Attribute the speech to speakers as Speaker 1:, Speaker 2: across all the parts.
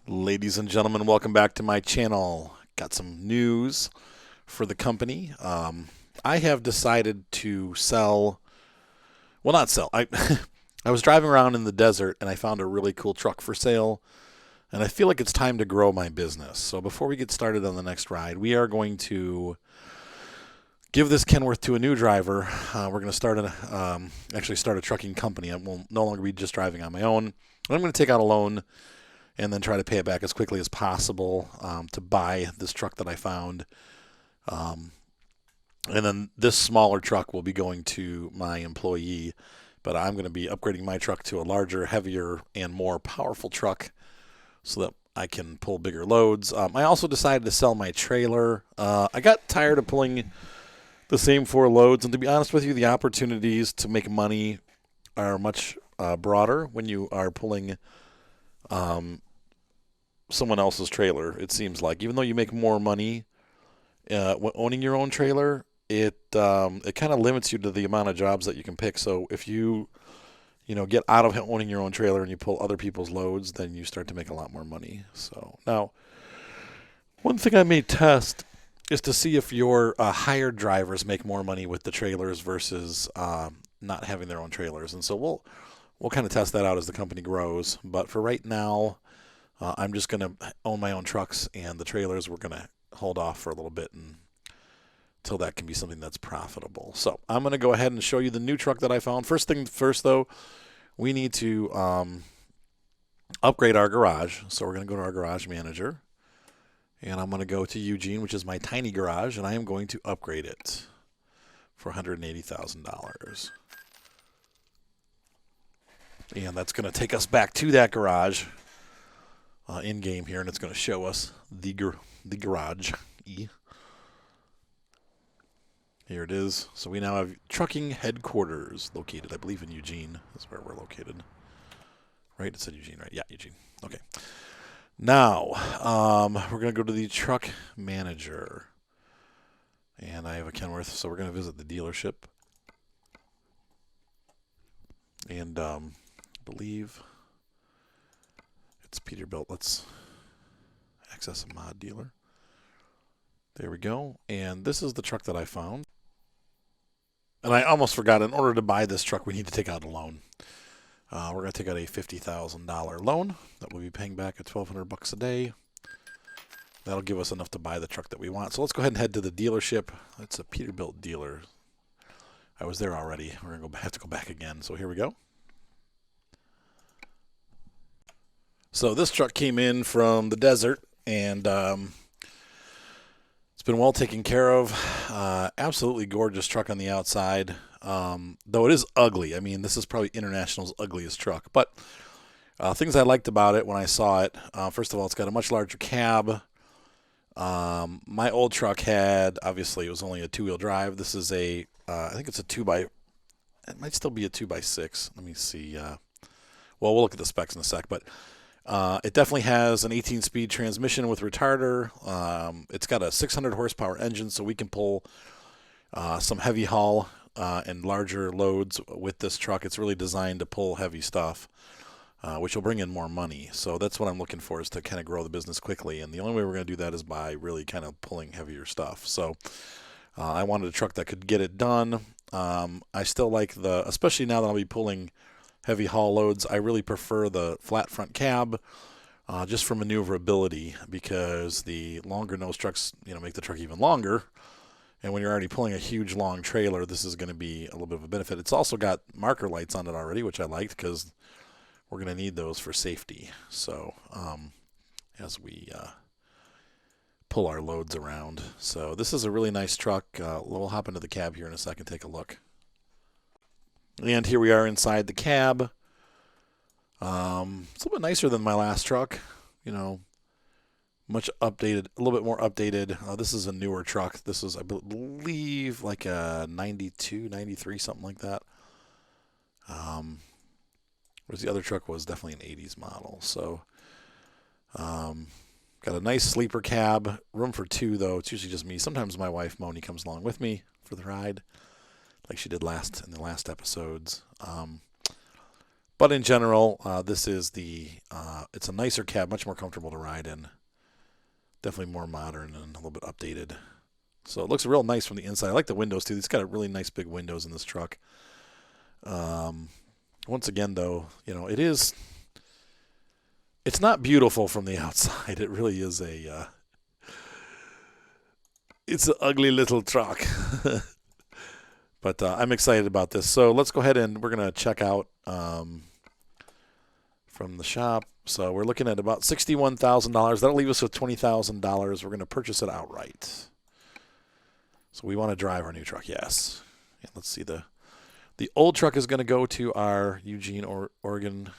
Speaker 1: Ladies and gentlemen, welcome back to my channel. Got some news for the company. I have decided to sell, well, not sell. I was driving around in the desert and I found a really cool truck for sale, and I feel like it's time to grow my business. So before we get started on the next ride, we are going to give this Kenworth to a new driver. We're going to actually start a trucking company. I will no longer be just driving on my own. I'm going to take out a loan and then try to pay it back as quickly as possible to buy this truck that I found. And then this smaller truck will be going to my employee, but I'm going to be upgrading my truck to a larger, heavier, and more powerful truck so that I can pull bigger loads. I also decided to sell my trailer. I got tired of pulling the same 4 loads, and to be honest with you, the opportunities to make money are much broader when you are pulling someone else's trailer. It seems like, even though you make more money owning your own trailer, it kind of limits you to the amount of jobs that you can pick. So if you get out of owning your own trailer and you pull other people's loads, then you start to make a lot more money. So now, one thing I may test is to see if your hired drivers make more money with the trailers versus not having their own trailers. And so we'll kind of test that out as the company grows. But for right now, I'm just going to own my own trucks, and the trailers we're going to hold off for a little bit until that can be something that's profitable. So I'm going to go ahead and show you the new truck that I found. First thing first, though, we need to upgrade our garage. So we're going to go to our garage manager, and I'm going to go to Eugene, which is my tiny garage, and I am going to upgrade it for $180,000. And that's going to take us back to that garage in game here, and it's going to show us the garage. Here it is. So we now have trucking headquarters located, I believe, in Eugene. That's where we're located. Right? It said Eugene, right? Yeah, Eugene. Okay. Now, we're going to go to the truck manager. And I have a Kenworth, so we're going to visit the dealership. And I believe it's Peterbilt. Let's access a mod dealer. There we go. And this is the truck that I found. And I almost forgot, in order to buy this truck, we need to take out a loan. We're going to take out a $50,000 loan that we'll be paying back at $1,200 a day. That'll give us enough to buy the truck that we want. So let's go ahead and head to the dealership. It's a Peterbilt dealer. I was there already. We're going to have to go back again. So here we go. So this truck came in from the desert, and it's been well taken care of. Absolutely gorgeous truck on the outside, though it is ugly. I mean, this is probably International's ugliest truck. But things I liked about it when I saw it, first of all, it's got a much larger cab. My old truck had, obviously, it was only a 2-wheel drive. This is I think it's it might still be a 2x6. Let me see. Well, we'll look at the specs in a sec, but it definitely has an 18-speed transmission with retarder. It's got a 600 horsepower engine, so we can pull some heavy haul and larger loads with this truck. It's really designed to pull heavy stuff, which will bring in more money. So that's what I'm looking for, is to kind of grow the business quickly. And the only way we're going to do that is by really kind of pulling heavier stuff. So I wanted a truck that could get it done. I still like especially now that I'll be pulling heavy haul loads, I really prefer the flat front cab just for maneuverability, because the longer nose trucks, make the truck even longer. And when you're already pulling a huge long trailer, this is going to be a little bit of a benefit. It's also got marker lights on it already, which I liked, because we're going to need those for safety. So as we pull our loads around. So this is a really nice truck. We'll hop into the cab here in a second, take a look. And here we are inside the cab. It's a little bit nicer than my last truck. Much updated, a little bit more updated. This is a newer truck. This is, I believe, like a 92, 93, something like that. Whereas the other truck was definitely an 80s model. So, got a nice sleeper cab. Room for 2, though. It's usually just me. Sometimes my wife, Moni, comes along with me for the ride, like she did in the last episodes. But in general, this is it's a nicer cab, much more comfortable to ride in. Definitely more modern and a little bit updated. So it looks real nice from the inside. I like the windows too. It's got a really nice big windows in this truck. Once again, though, it's not beautiful from the outside. It really is it's an ugly little truck. But I'm excited about this. So let's go ahead and we're going to check out from the shop. So we're looking at about $61,000. That'll leave us with $20,000. We're going to purchase it outright. So we want to drive our new truck, yes. Yeah, let's see. The old truck is going to go to our Eugene, Oregon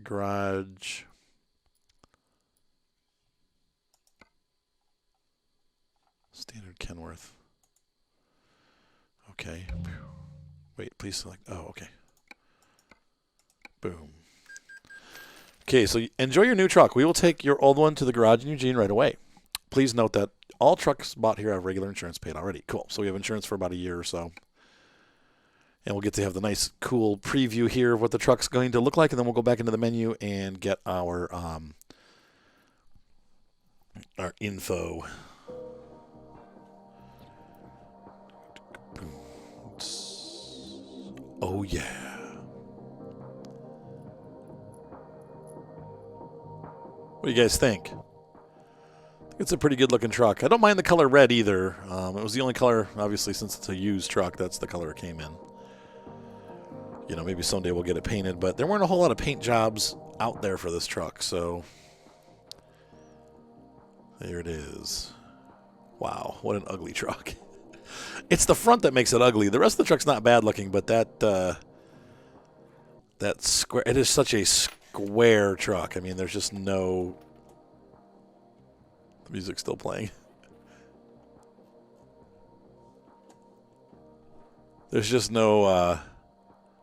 Speaker 1: garage. Standard Kenworth. Okay. Wait, please select. Oh, okay. Boom. Okay, so enjoy your new truck. We will take your old one to the garage in Eugene right away. Please note that all trucks bought here have regular insurance paid already. Cool. So we have insurance for about a year or so. And we'll get to have the nice, cool preview here of what the truck's going to look like. And then we'll go back into the menu and get our info. Oh, yeah. What do you guys think? I think it's a pretty good-looking truck. I don't mind the color red either. It was the only color, obviously, since it's a used truck. That's the color it came in. Maybe someday we'll get it painted, but there weren't a whole lot of paint jobs out there for this truck, so there it is. Wow, what an ugly truck. It's the front that makes it ugly. The rest of the truck's not bad looking, but that square, it is such a square truck. I mean, there's just no... The music's still playing. There's just no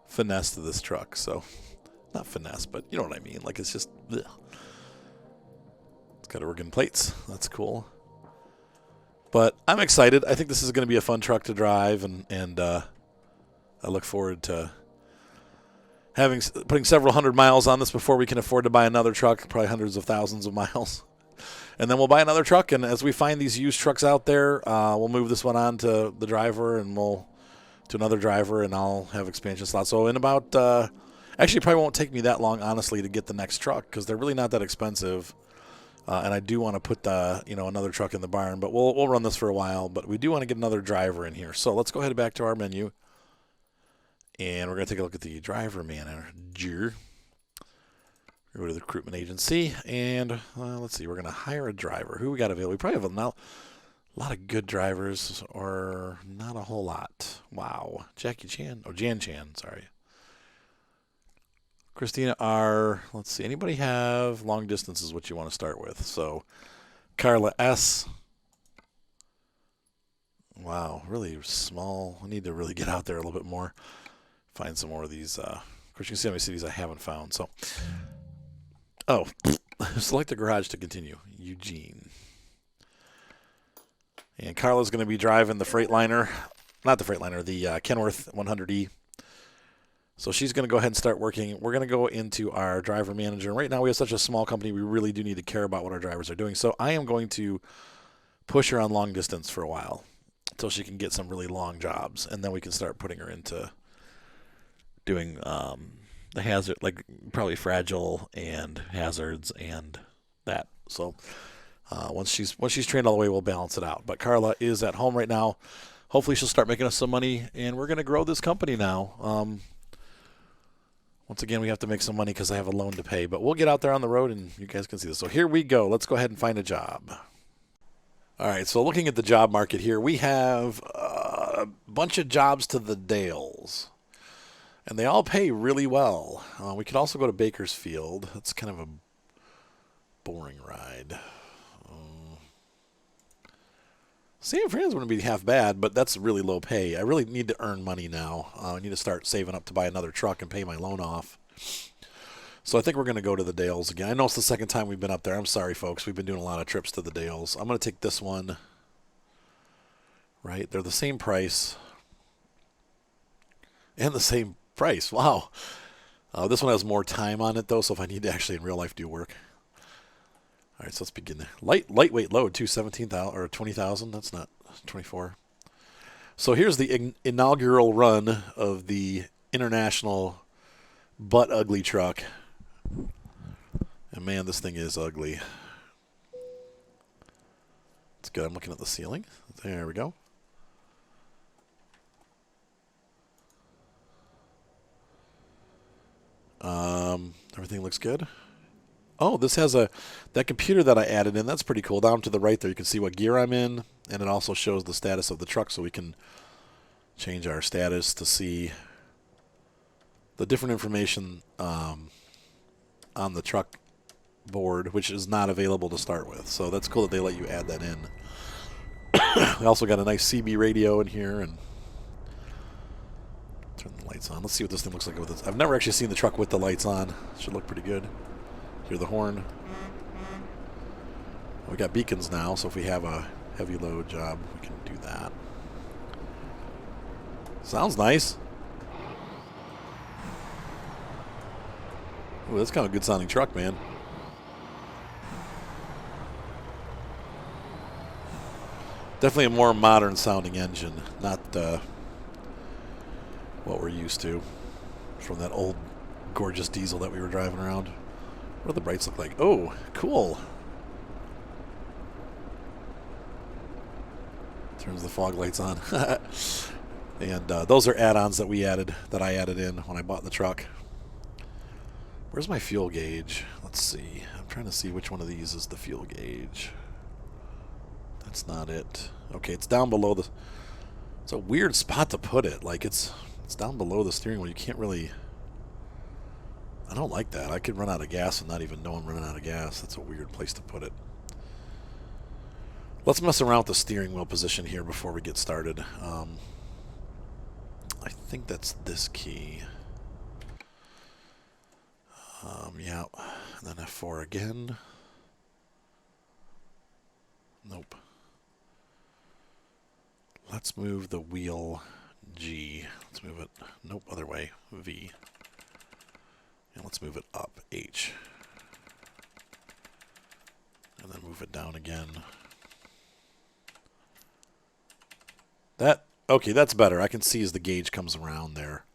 Speaker 1: finesse to this truck, so not finesse, but you know what I mean. Like, it's just bleh. It's got Oregon plates. That's cool. But I'm excited. I think this is going to be a fun truck to drive, and I look forward to putting several hundred miles on this before we can afford to buy another truck, probably hundreds of thousands of miles. And then we'll buy another truck, and as we find these used trucks out there, we'll move this one on to the driver, and to another driver, and I'll have expansion slots. So in about, actually probably won't take me that long, honestly, to get the next truck, because they're really not that expensive. And I do want to put another truck in the barn, but we'll run this for a while. But we do want to get another driver in here. So let's go ahead back to our menu, and we're going to take a look at the driver manager. Go to the recruitment agency, and let's see. We're going to hire a driver. Who we got available? We probably have a lot of good drivers, or not a whole lot. Wow. Jackie Chan. Oh, Jan Chan. Sorry. Christina R. Let's see. Anybody have long distance is what you want to start with. So Carla S. Wow. Really small. I need to really get out there a little bit more. Find some more of these. Of course, you can see how many cities I haven't found. So, select the garage to continue. Eugene. And Carla's going to be driving the Freightliner. Not the Freightliner, the Kenworth 100E. So she's going to go ahead and start working. We're going to go into our driver manager. Right now we have such a small company, we really do need to care about what our drivers are doing. So I am going to push her on long distance for a while until she can get some really long jobs. And then we can start putting her into doing the hazard, like probably fragile and hazards and that. So once she's trained all the way, we'll balance it out. But Carla is at home right now. Hopefully she'll start making us some money, and we're going to grow this company now. Once again, we have to make some money because I have a loan to pay. But we'll get out there on the road, and you guys can see this. So here we go. Let's go ahead and find a job. All right, so looking at the job market here, we have a bunch of jobs to the Dales. And they all pay really well. We could also go to Bakersfield. That's kind of a boring ride. San Fran's wouldn't be half bad, but that's really low pay. I really need to earn money now. I need to start saving up to buy another truck and pay my loan off. So I think we're going to go to the Dales again. I know it's the second time we've been up there. I'm sorry, folks. We've been doing a lot of trips to the Dales. I'm going to take this one. Right? They're the same price. And the same price. Wow. This one has more time on it though, so if I need to actually in real life do work. All right, so let's begin. Lightweight load, 17,000 or 20,000. That's not 24. So here's the inaugural run of the International Butt Ugly truck. And man, this thing is ugly. It's good. I'm looking at the ceiling. There we go. Everything looks good. Oh, this has that computer that I added in. That's pretty cool. Down to the right there, you can see what gear I'm in, and it also shows the status of the truck, so we can change our status to see the different information on the truck board, which is not available to start with. So that's cool that they let you add that in. We also got a nice CB radio in here, and turn the lights on. Let's see what this thing looks like with this. I've never actually seen the truck with the lights on. It should look pretty good. Hear the horn. We got beacons now, so if we have a heavy load job, we can do that. Sounds nice. Ooh, that's kind of a good sounding truck, man. Definitely a more modern sounding engine, not what we're used to from that old gorgeous diesel that we were driving around. What do the brights look like? Oh, cool. Turns the fog lights on. And those are add-ons that I added in when I bought the truck. Where's my fuel gauge? Let's see. I'm trying to see which one of these is the fuel gauge. That's not it. Okay, it's down below the... It's a weird spot to put it. Like, it's down below the steering wheel. You can't really... I don't like that. I could run out of gas and not even know I'm running out of gas. That's a weird place to put it. Let's mess around with the steering wheel position here before we get started. I think that's this key. Yeah. And then F4 again. Nope. Let's move the wheel G. Let's move it. Nope, other way. V. And let's move it up, H. And then move it down again. Okay, that's better. I can see as the gauge comes around there.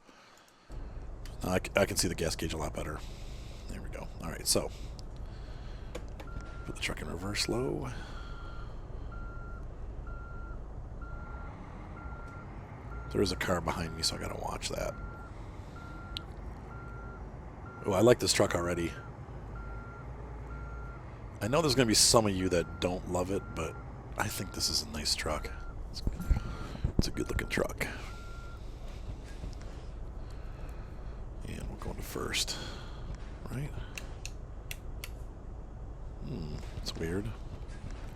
Speaker 1: I can see the gas gauge a lot better. There we go. All right, so put the truck in reverse low. There is a car behind me, so I gotta watch that. Oh, I like this truck already. I know there's going to be some of you that don't love it, but I think this is a nice truck. It's a good-looking truck. And we're going to first, right? That's weird.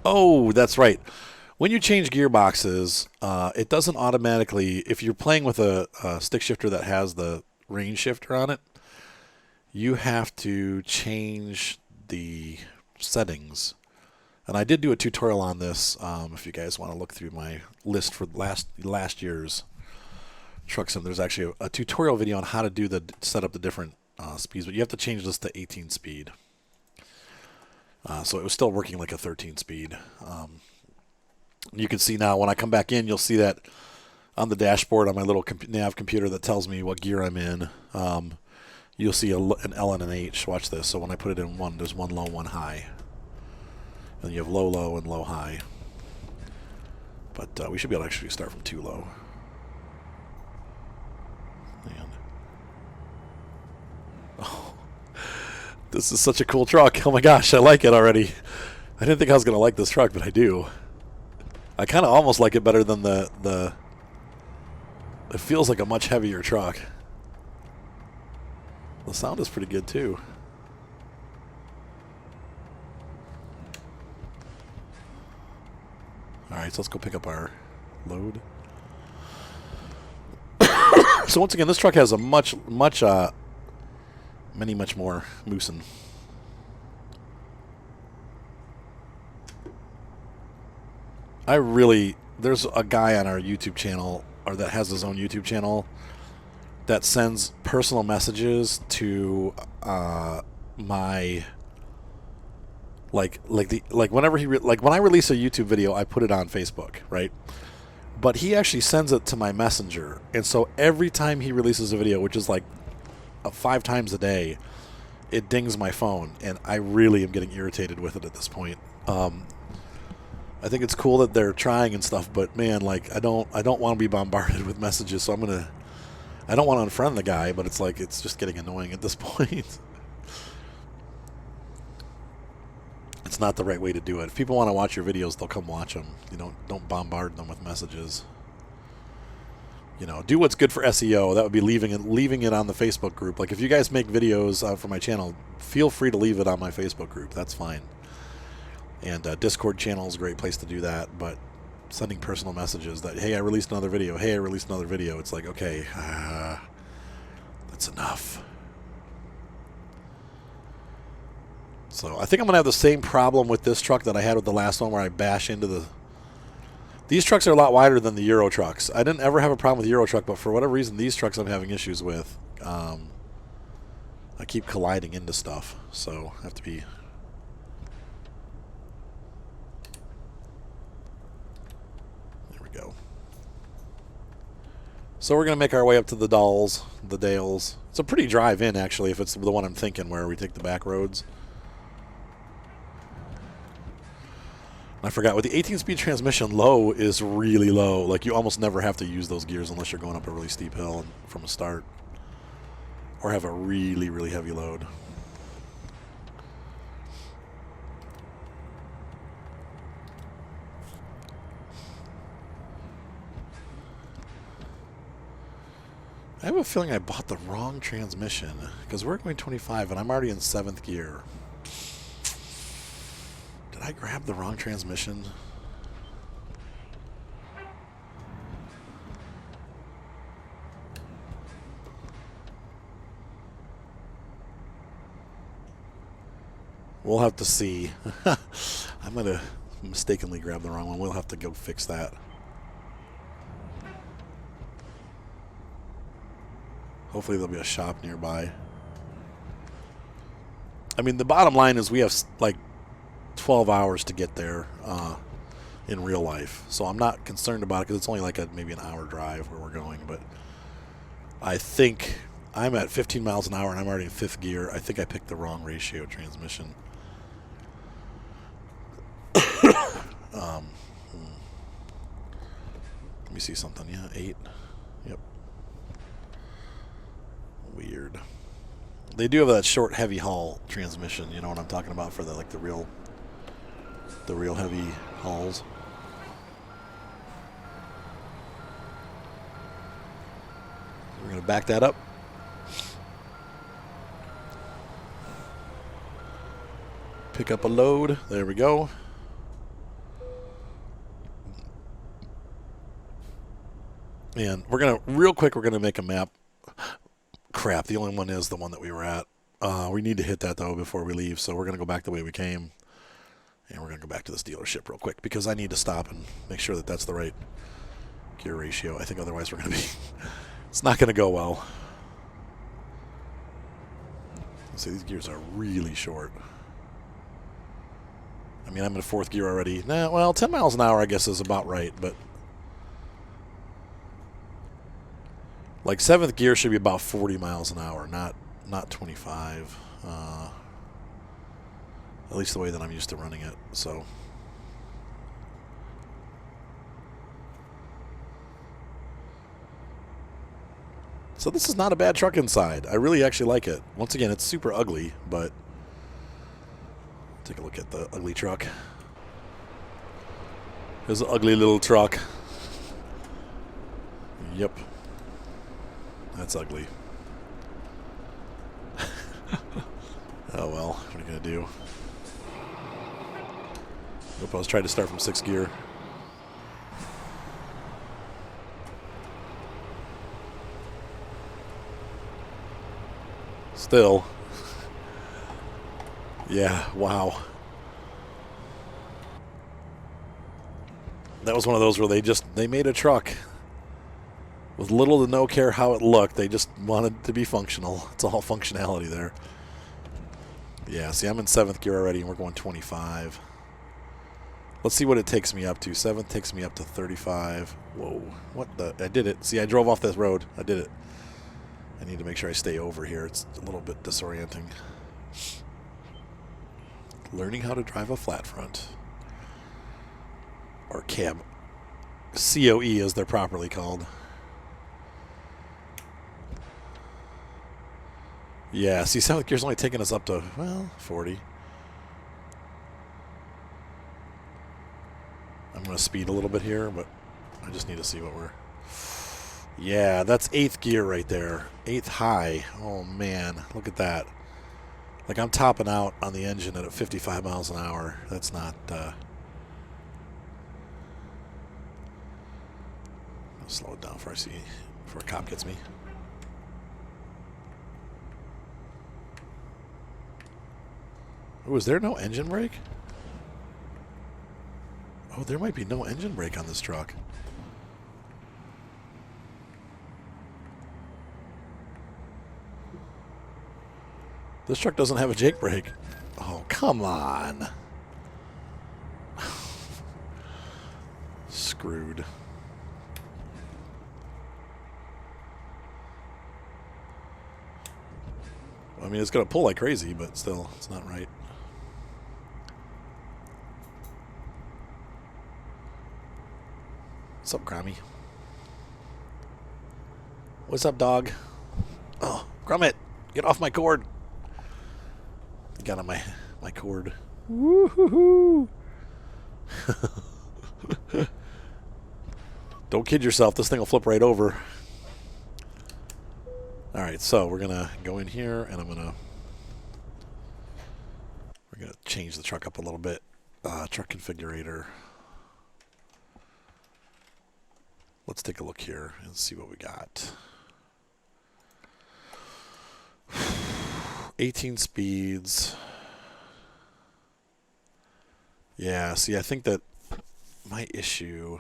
Speaker 1: Oh, that's right. When you change gearboxes, it doesn't automatically... If you're playing with a stick shifter that has the range shifter on it, you have to change the settings. And I did do a tutorial on this. If you guys want to look through my list for last year's truck sim, there's actually a tutorial video on how to set up the different speeds. But you have to change this to 18 speed. So it was still working like a 13 speed. You can see now when I come back in, you'll see that on the dashboard on my little nav computer that tells me what gear I'm in. You'll see an L and an H. Watch this. So when I put it in one, there's one low, one high. And you have low, low, and low, high. But we should be able to actually start from 2 low. And oh, this is such a cool truck. Oh my gosh, I like it already. I didn't think I was going to like this truck, but I do. I kind of almost like it better than the... It feels like a much heavier truck. The sound is pretty good too. Alright, so let's go pick up our load. So once again, this truck has a much more moosin'. There's a guy on our YouTube channel, or that has his own YouTube channel, that sends personal messages to my like whenever when I release a YouTube video, I put it on Facebook, right? But he actually sends it to my messenger, and so every time he releases a video, which is like 5 times a day, it dings my phone, and I really am getting irritated with it at this point. I think it's cool that they're trying and stuff, but man, like I don't want to be bombarded with messages, so I don't want to unfriend the guy, but it's like it's just getting annoying at this point. It's not the right way to do it. If people want to watch your videos, they'll come watch them. You don't bombard them with messages. You know, do what's good for SEO. That would be leaving it on the Facebook group. Like if you guys make videos for my channel, feel free to leave it on my Facebook group. That's fine. And Discord channel is a great place to do that. But sending personal messages that, hey, I released another video. Hey, I released another video. It's like, okay, that's enough. So I think I'm going to have the same problem with this truck that I had with the last one, where I bash into the... These trucks are a lot wider than the Euro trucks. I didn't ever have a problem with the Euro truck, but for whatever reason, these trucks I'm having issues with. I keep colliding into stuff, so I have to be... There we go. So we're going to make our way up to the Dales. It's a pretty drive in, actually, if it's the one I'm thinking, where we take the back roads. I forgot, with the 18-speed transmission, low is really low. Like, you almost never have to use those gears unless you're going up a really steep hill from a start. Or have a really, really heavy load. I have a feeling I bought the wrong transmission, because we're going 25 and I'm already in 7th gear. Did I grab the wrong transmission? We'll have to see. I'm going to mistakenly grab the wrong one. We'll have to go fix that. Hopefully there'll be a shop nearby. I mean, the bottom line is we have like 12 hours to get there in real life. So I'm not concerned about it, because it's only like maybe an hour drive where we're going. But I think I'm at 15 miles an hour and I'm already in 5th gear. I think I picked the wrong ratio transmission. Let me see something. Yeah, 8. Yep. Weird. They do have that short, heavy haul transmission. You know what I'm talking about, for the real heavy hauls. We're going to back that up. Pick up a load. There we go. And we're going to, real quick, we're going to make a map. Crap, the only one is the one that we were at. We need to hit that, though, before we leave, so we're going to go back the way we came. And we're going to go back to this dealership real quick, because I need to stop and make sure that that's the right gear ratio. I think otherwise we're going to be... it's not going to go well. Let's see, these gears are really short. I mean, I'm in 4th gear already. Nah, well, 10 miles an hour, I guess, is about right, but... Like 7th gear should be about 40 miles an hour, not 25. At least the way that I'm used to running it. So this is not a bad truck inside. I really actually like it. Once again, it's super ugly, but take a look at the ugly truck. There's an ugly little truck. Yep. That's ugly. Oh well, what are you going to do? Nope, I was trying to start from 6th gear. Still. Yeah, wow. That was one of those where they made a truck. with little to no care how it looked. They just wanted to be functional. It's all functionality there. Yeah, see, I'm in 7th gear already, and we're going 25. Let's see what it takes me up to. 7th takes me up to 35. Whoa, what the? I did it. See, I drove off this road. I did it. I need to make sure I stay over here. It's a little bit disorienting. Learning how to drive a flat front. Or cab. COE as they're properly called. Yeah, see, 7th gear's only taking us up to, well, 40. I'm going to speed a little bit here, but I just need to see what we're... Yeah, that's 8th gear right there. 8th high. Oh, man. Look at that. Like, I'm topping out on the engine at 55 miles an hour. That's not... I'll slow it down before a cop gets me. Oh, is there no engine brake? Oh, there might be no engine brake on this truck. This truck doesn't have a Jake brake. Oh, come on. Screwed. I mean, it's going to pull like crazy, but still, it's not right. What's up, Grommy? What's up, dog? Oh, Gromit, get off my cord. Got on my cord. Woo-hoo-hoo. Don't kid yourself. This thing will flip right over. All right, so we're going to go in here, and we're going to change the truck up a little bit. Truck configurator. Let's take a look here and see what we got. 18 speeds. Yeah, see, I think that my issue...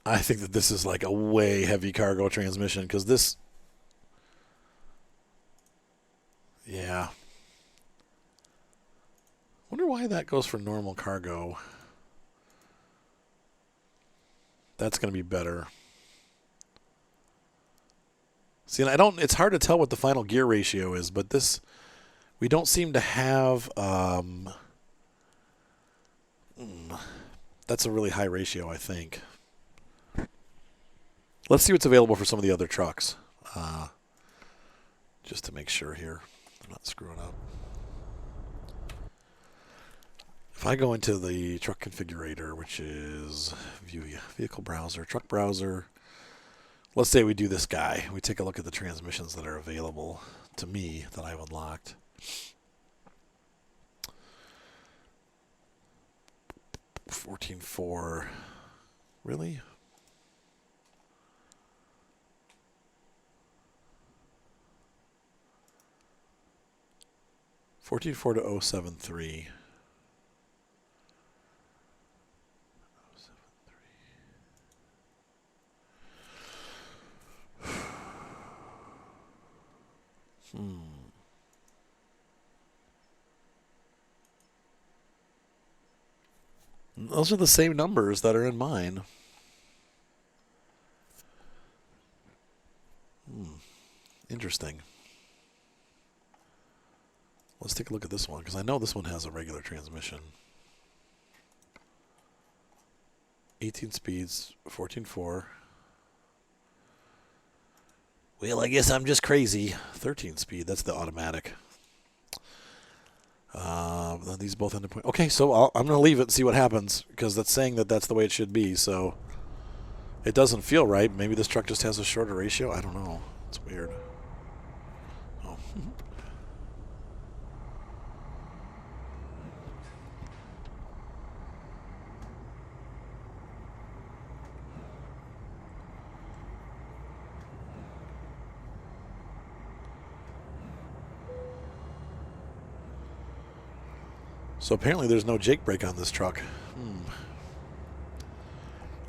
Speaker 1: I think that this is like a way heavy cargo transmission, because this... Yeah. Wonder why that goes for normal cargo. That's going to be better. See, and it's hard to tell what the final gear ratio is, but this, we don't seem to have, that's a really high ratio, I think. Let's see what's available for some of the other trucks, just to make sure here I'm not screwing up. If I go into the truck configurator, which is view vehicle browser, truck browser, let's say we do this guy. We take a look at the transmissions that are available to me that I've unlocked. $14.4. Really? $14.4 to 073. Those are the same numbers that are in mine. Interesting. Let's take a look at this one, because I know this one has a regular transmission. 18 speeds, 14.4. Well, I guess I'm just crazy. 13 speed, that's the automatic. These both end in point. Okay, so I'm going to leave it and see what happens, because that's saying that that's the way it should be. So it doesn't feel right. Maybe this truck just has a shorter ratio. I don't know. It's weird. Oh. So apparently there's no Jake brake on this truck.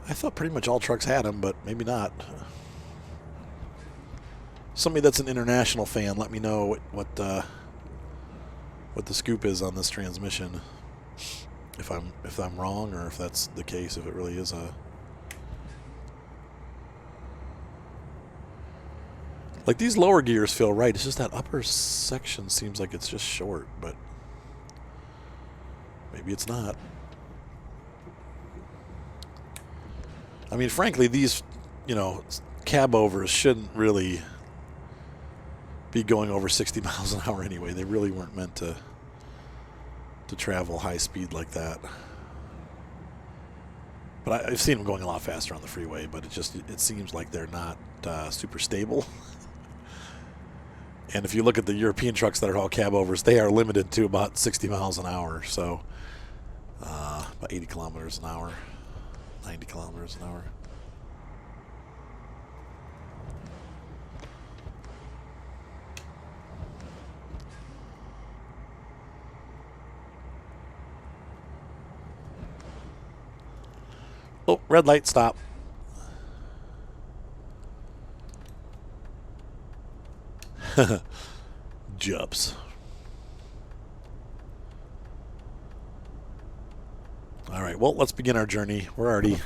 Speaker 1: I thought pretty much all trucks had them, but maybe not. Somebody that's an international fan, let me know what the scoop is on this transmission. If I'm wrong, or if that's the case, if it really is a... Like, these lower gears feel right. It's just that upper section seems like it's just short, but maybe it's not. I mean, frankly, these, you know, cab overs shouldn't really be going over 60 miles an hour anyway. They really weren't meant to travel high speed like that. But I've seen them going a lot faster on the freeway, but it seems like they're not super stable. And if you look at the European trucks that are all cab overs, they are limited to about 60 miles an hour. So about 80 kilometers an hour, 90 kilometers an hour. Oh, red light, stop. Jumps. All right, well, let's begin our journey. We're already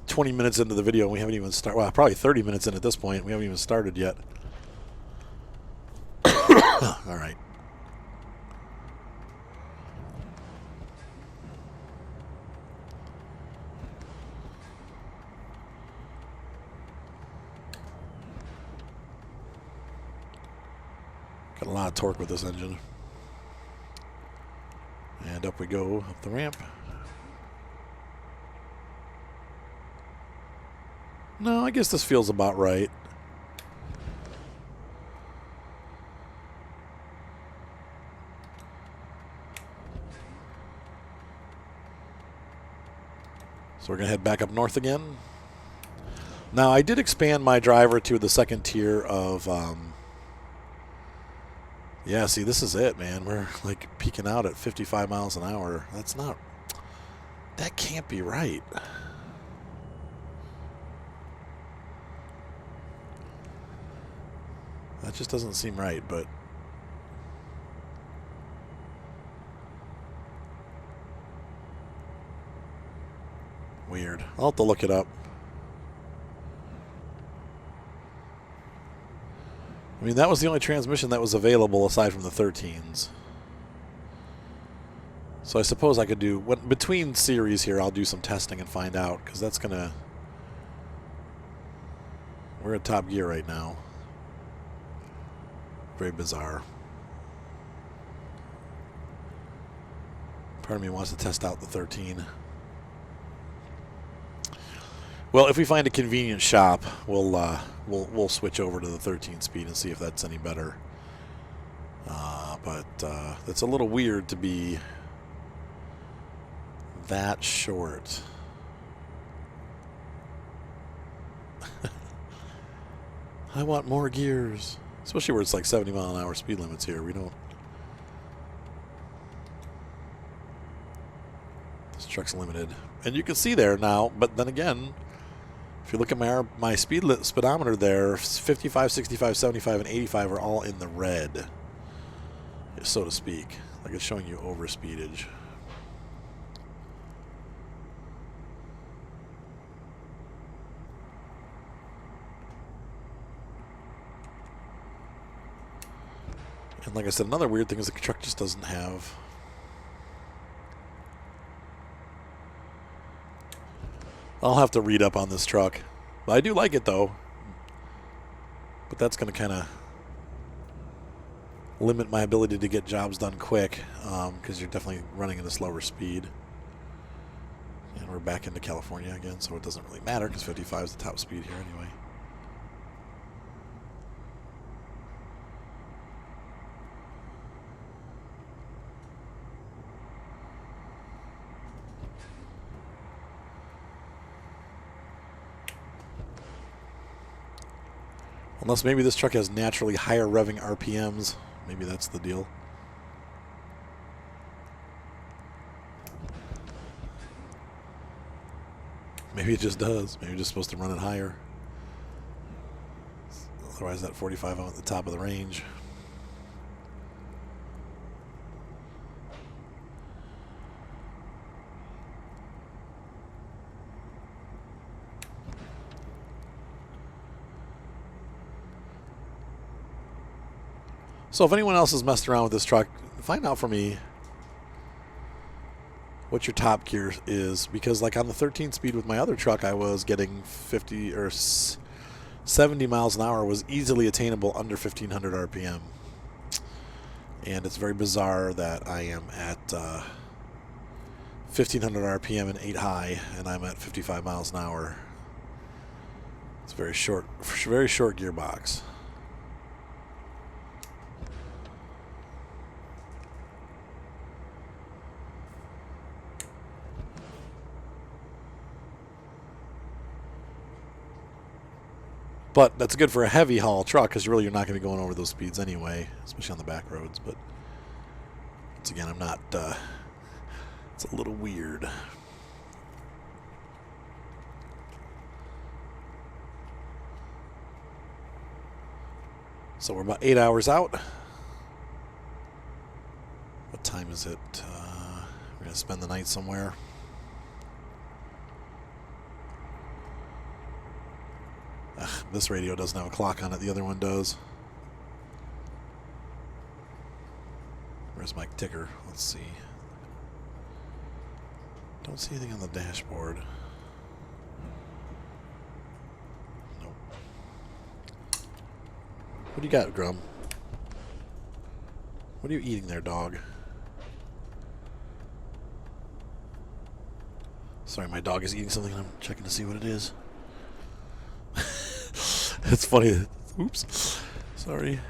Speaker 1: 20 minutes into the video, and we haven't even started. Well, probably 30 minutes in at this point. We haven't even started yet. All right. Got a lot of torque with this engine. And up we go, up the ramp. No, I guess this feels about right. So we're going to head back up north again. Now, I did expand my driver to the second tier of... yeah, see, this is it, man. We're like peaking out at 55 miles an hour. That's not... That can't be right. That just doesn't seem right, but... Weird. I'll have to look it up. I mean, that was the only transmission that was available aside from the 13s. So I suppose I could do... between series here, I'll do some testing and find out, because that's going to... We're at top gear right now. Very bizarre. Part of me wants to test out the 13. Well, if we find a convenient shop, we'll switch over to the 13 speed and see if that's any better. But it's a little weird to be that short. I want more gears. Especially where it's like 70 mile an hour speed limits here. We don't... This truck's limited. And you can see there now, but then again, if you look at my speedometer there, 55, 65, 75, and 85 are all in the red, so to speak. Like it's showing you overspeedage. And like I said, another weird thing is the truck just doesn't have... I'll have to read up on this truck. But I do like it, though. But that's going to kind of limit my ability to get jobs done quick, because you're definitely running at a slower speed. And we're back into California again, so it doesn't really matter, because 55 is the top speed here anyway. Unless maybe this truck has naturally higher revving RPMs. Maybe that's the deal. Maybe it just does. Maybe you're just supposed to run it higher. Otherwise, that 45 on the top of the range. So if anyone else has messed around with this truck, find out for me what your top gear is, because like on the 13 speed with my other truck, I was getting 50 or 70 miles an hour was easily attainable under 1500 RPM. And it's very bizarre that I am at 1500 RPM and 8 high, and I'm at 55 miles an hour. It's a very short gearbox. But that's good for a heavy haul truck, because really you're not going to be going over those speeds anyway, especially on the back roads. But once again, I'm not, it's a little weird. So we're about 8 hours out. What time is it? We're going to spend the night somewhere. This radio doesn't have a clock on it. The other one does. Where's my ticker? Let's see. Don't see anything on the dashboard. Nope. What do you got, Grum? What are you eating there, dog? Sorry, my dog is eating something. I'm checking to see what it is. It's funny. Oops. Sorry.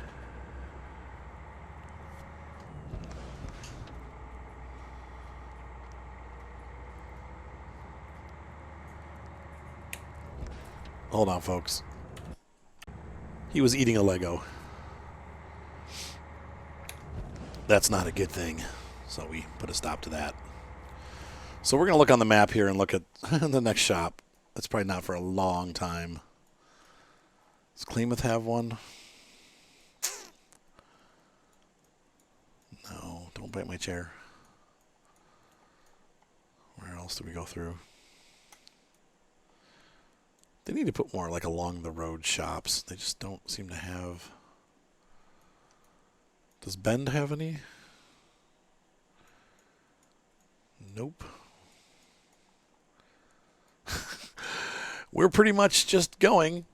Speaker 1: Hold on, folks. He was eating a Lego. That's not a good thing. So we put a stop to that. So we're going to look on the map here and look at the next shop. That's probably not for a long time. Does Klamath have one? No, don't bite my chair. Where else do we go through? They need to put more like along the road shops. They just don't seem to have. Does Bend have any? Nope. We're pretty much just going.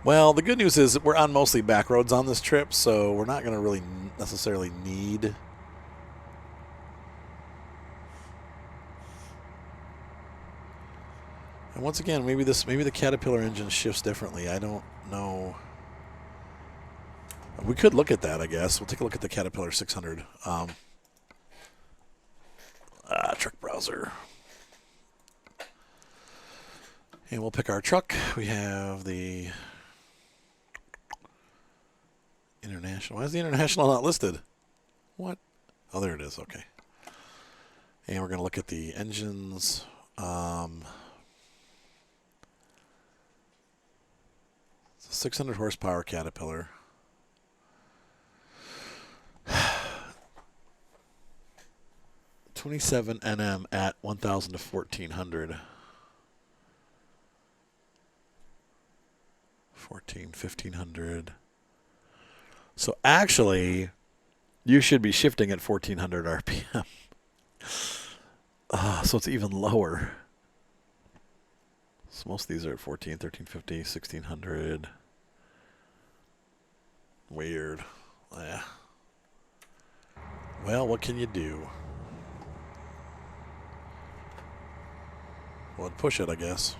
Speaker 1: Well, the good news is that we're on mostly back roads on this trip, so we're not going to really necessarily need. And once again, maybe the Caterpillar engine shifts differently. I don't know. We could look at that, I guess. We'll take a look at the Caterpillar 600. Truck browser. And we'll pick our truck. We have the International. Why is the International not listed? What? Oh, there it is. Okay. And we're going to look at the engines. 600 horsepower Caterpillar. $27 Nm at 1,000 to 1,400. 1,500. So actually, you should be shifting at 1,400 RPM. So it's even lower. So most of these are at 14, 1350, 1,600. Weird. Yeah. Well, what can you do? Well, I'd push it, I guess.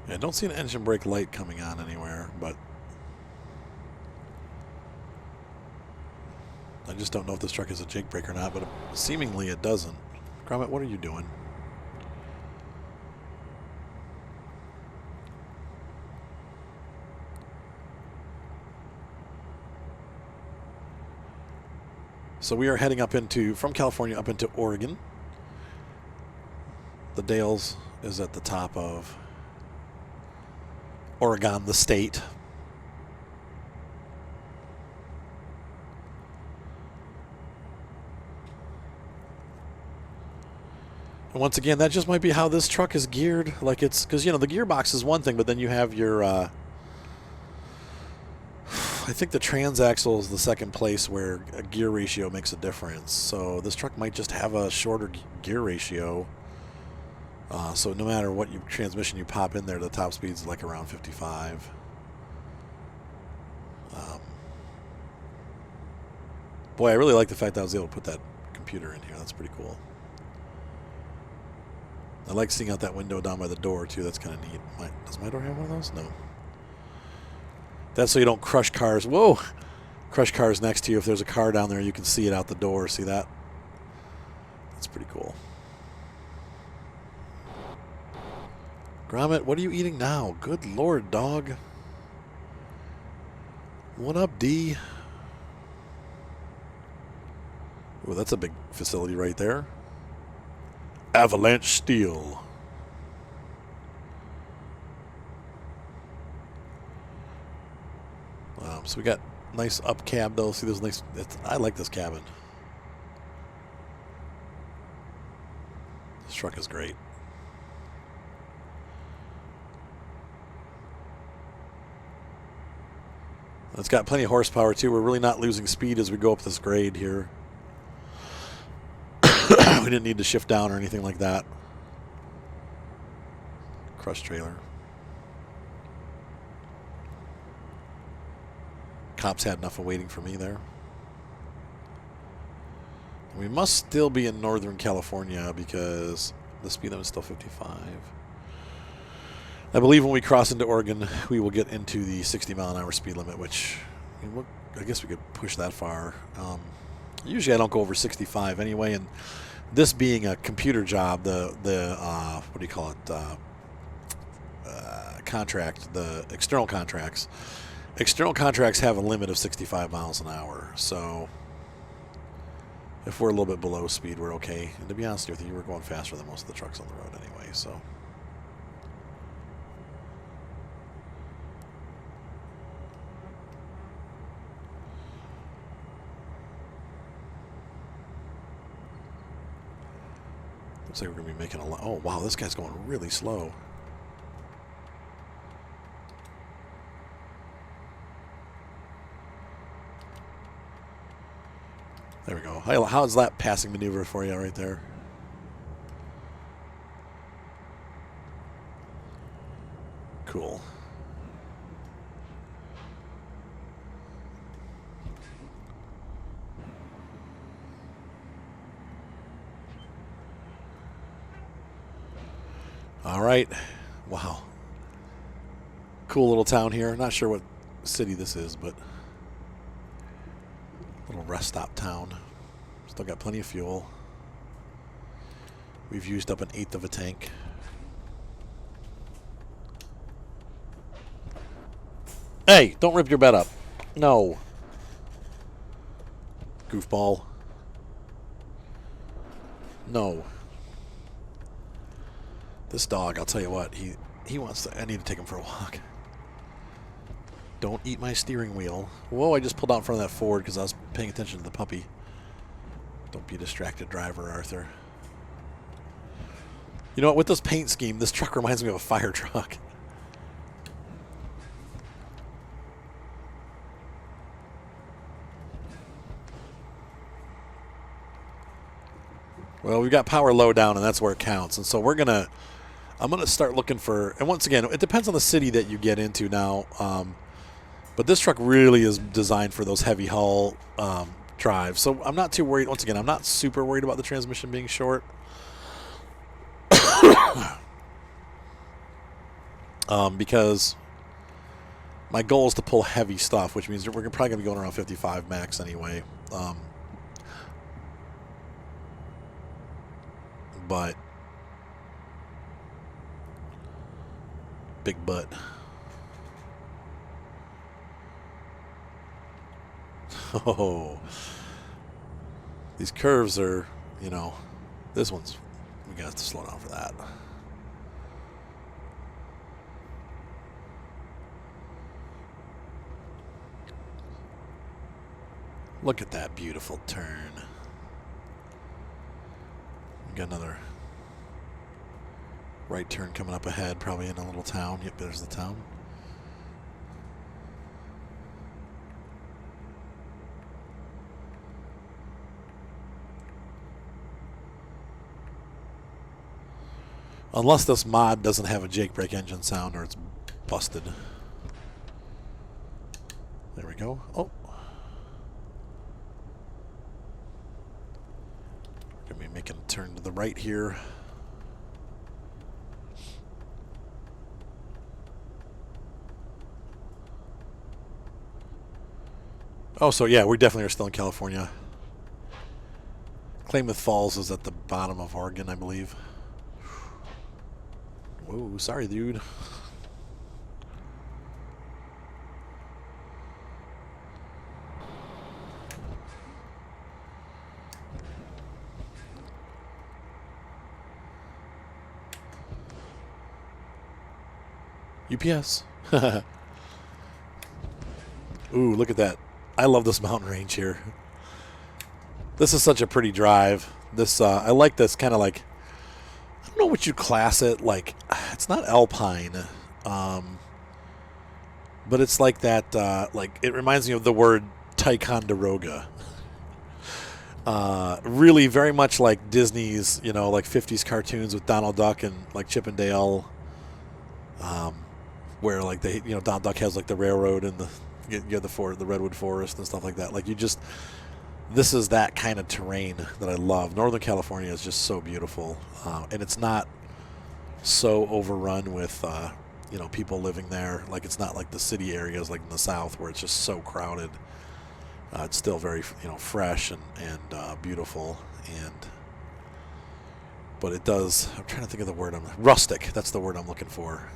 Speaker 1: Yeah, I don't see an engine brake light coming on anywhere, but I just don't know if this truck is a Jake brake or not, but seemingly it doesn't. Gromit, what are you doing? So we are heading from California up into Oregon. The Dalles is at the top of Oregon, the state. And once again, that just might be how this truck is geared. Like it's, because, you know, the gearbox is one thing, but then you have your, I think the transaxle is the second place where a gear ratio makes a difference. So this truck might just have a shorter gear ratio. So no matter what transmission you pop in there, the top speed's like around 55. Boy, I really like the fact that I was able to put that computer in here. That's pretty cool. I like seeing out that window down by the door, too. That's kind of neat. Does my door have one of those? No. That's so you don't crush cars. Whoa! Crush cars next to you. If there's a car down there, you can see it out the door. See that? That's pretty cool. Gromit, what are you eating now? Good Lord, dog. What up, D? Ooh, that's a big facility right there. Avalanche Steel. So we got nice up cab though. See, there's nice. I like this cabin. This truck is great. It's got plenty of horsepower too. We're really not losing speed as we go up this grade here. We didn't need to shift down or anything like that. Crush trailer. Cops had enough of waiting for me there. We must still be in Northern California because the speed limit is still 55. I believe when we cross into Oregon, we will get into the 60-mile-an-hour speed limit, which I guess we could push that far. Usually I don't go over 65 anyway, and this being a computer job, the what do you call it? Contract, the external contracts. External contracts have a limit of 65 miles an hour, so if we're a little bit below speed, we're okay. And to be honest with you, we're going faster than most of the trucks on the road anyway, so. Looks like we're going to be making a lot. Oh, wow, this guy's going really slow. There we go. How's that passing maneuver for you right there? Cool. All right. Wow. Cool little town here. Not sure what city this is, but little rest stop town. Still got plenty of fuel. We've used up 1/8 of a tank. Hey, don't rip your bed up. No. Goofball. No. This dog, I'll tell you what, he wants to, I need to take him for a walk. Don't eat my steering wheel. Whoa, I just pulled out in front of that Ford because I was paying attention to the puppy. Don't be a distracted driver, Arthur. You know what, with this paint scheme, this truck reminds me of a fire truck. Well, we've got power low down, and that's where it counts. And so I'm gonna start looking for, and once again, it depends on the city that you get into now. But this truck really is designed for those heavy hull drives. So I'm not too worried. Once again, I'm not super worried about the transmission being short. Because my goal is to pull heavy stuff, which means we're probably going to be going around 55 max anyway. But big butt. Oh, These curves are, you know, this one's, we got to slow down for that. Look at that beautiful turn. We got another right turn coming up ahead, probably in a little town. Yep, there's the town. Unless this mod doesn't have a Jake brake engine sound or it's busted. There we go. Oh. We're going to be making a turn to the right here. Oh, so yeah, we definitely are still in California. Klamath Falls is at the bottom of Oregon, I believe. Whoa, sorry, dude. UPS. Ooh, look at that. I love this mountain range here. This is such a pretty drive. This I like this kind of like, I don't know what you'd class it, like, it's not alpine, but it's like that, like, it reminds me of the word Ticonderoga. Really very much like Disney's, you know, like 50s cartoons with Donald Duck and like Chip and Dale, where like they, you know, Donald Duck has like the railroad and you have the redwood forest and stuff like that. Like you just, this is that kind of terrain that I love. Northern California is just so beautiful, and it's not so overrun with, you know, people living there. Like it's not like the city areas like in the South where it's just so crowded. It's still very, you know, fresh and beautiful, but it does. I'm trying to think of the word. Rustic. That's the word I'm looking for.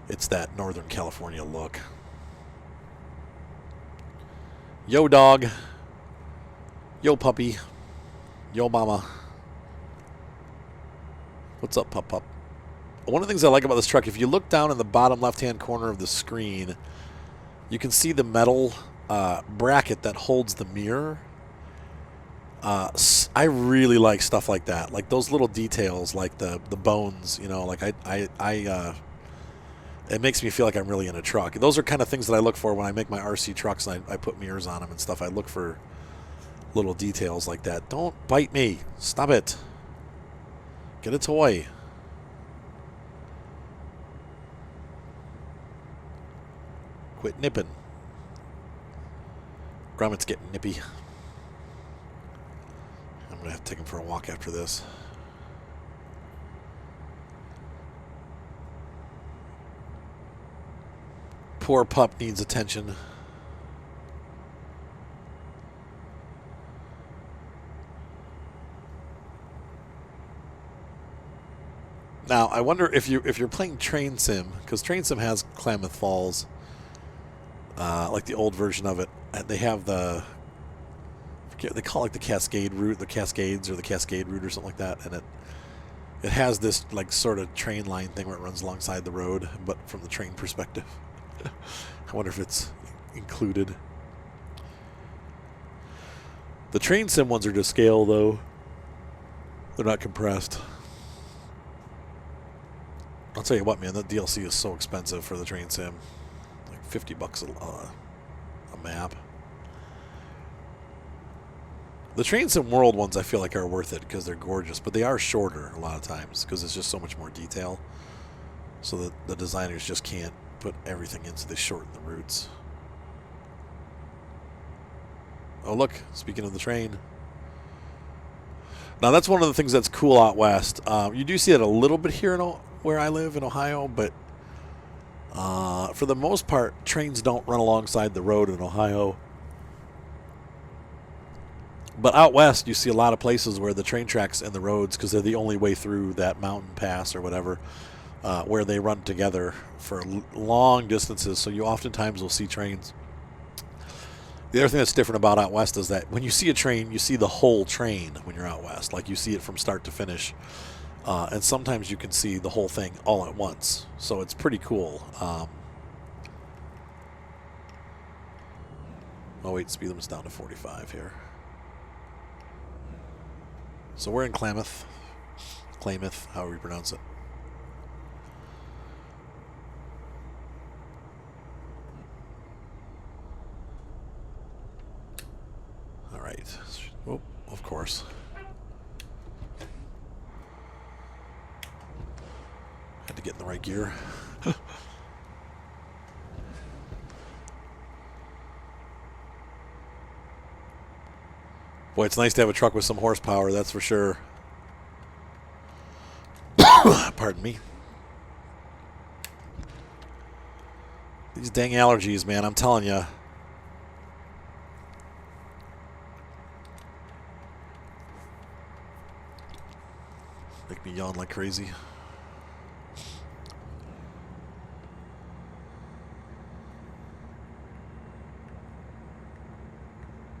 Speaker 1: It's that Northern California look. Yo, dog. Yo, puppy. Yo, mama. What's up, pup? One of the things I like about this truck, if you look down in the bottom left-hand corner of the screen, you can see the metal bracket that holds the mirror. I really like stuff like that, like those little details, like the bones. You know, like it makes me feel like I'm really in a truck. Those are kind of things that I look for when I make my RC trucks and I put mirrors on them and stuff. I look for little details like that. Don't bite me. Stop it. Get a toy. Quit nipping. Grommet's getting nippy. I'm going to have to take him for a walk after this. Poor pup needs attention. Now, I wonder if you're playing Train Sim, because Train Sim has Klamath Falls, like the old version of it. And they have the, they call it like the Cascade route, the Cascades or the Cascade route or something like that, and it has this like sort of train line thing where it runs alongside the road, but from the train perspective. I wonder if it's included. The Train Sim ones are to scale, though. They're not compressed. I'll tell you what, man, that DLC is so expensive for the Train Sim. Like $50 a map. The Train Sim World ones I feel like are worth it because they're gorgeous, but they are shorter a lot of times because it's just so much more detail. So that the designers just can't put everything in, so they shorten the routes. Oh, look, speaking of the train. Now, that's one of the things that's cool out west. You do see it a little bit here in where I live in Ohio, but for the most part, trains don't run alongside the road in Ohio. But out west, you see a lot of places where the train tracks and the roads, because they're the only way through that mountain pass or whatever, where they run together for long distances. So you oftentimes will see trains The other thing that's different about out west is that when you see a train, you see the whole train when you're out west. Like you see it from start to finish. And sometimes you can see the whole thing all at once. So it's pretty cool. Oh, wait, speed limit's down to 45 here. So we're in Klamath, however you pronounce it. All right. Oh, of course. Had to get in the right gear. Boy, it's nice to have a truck with some horsepower, that's for sure. Pardon me. These dang allergies, man, I'm telling you. Make me yawn like crazy.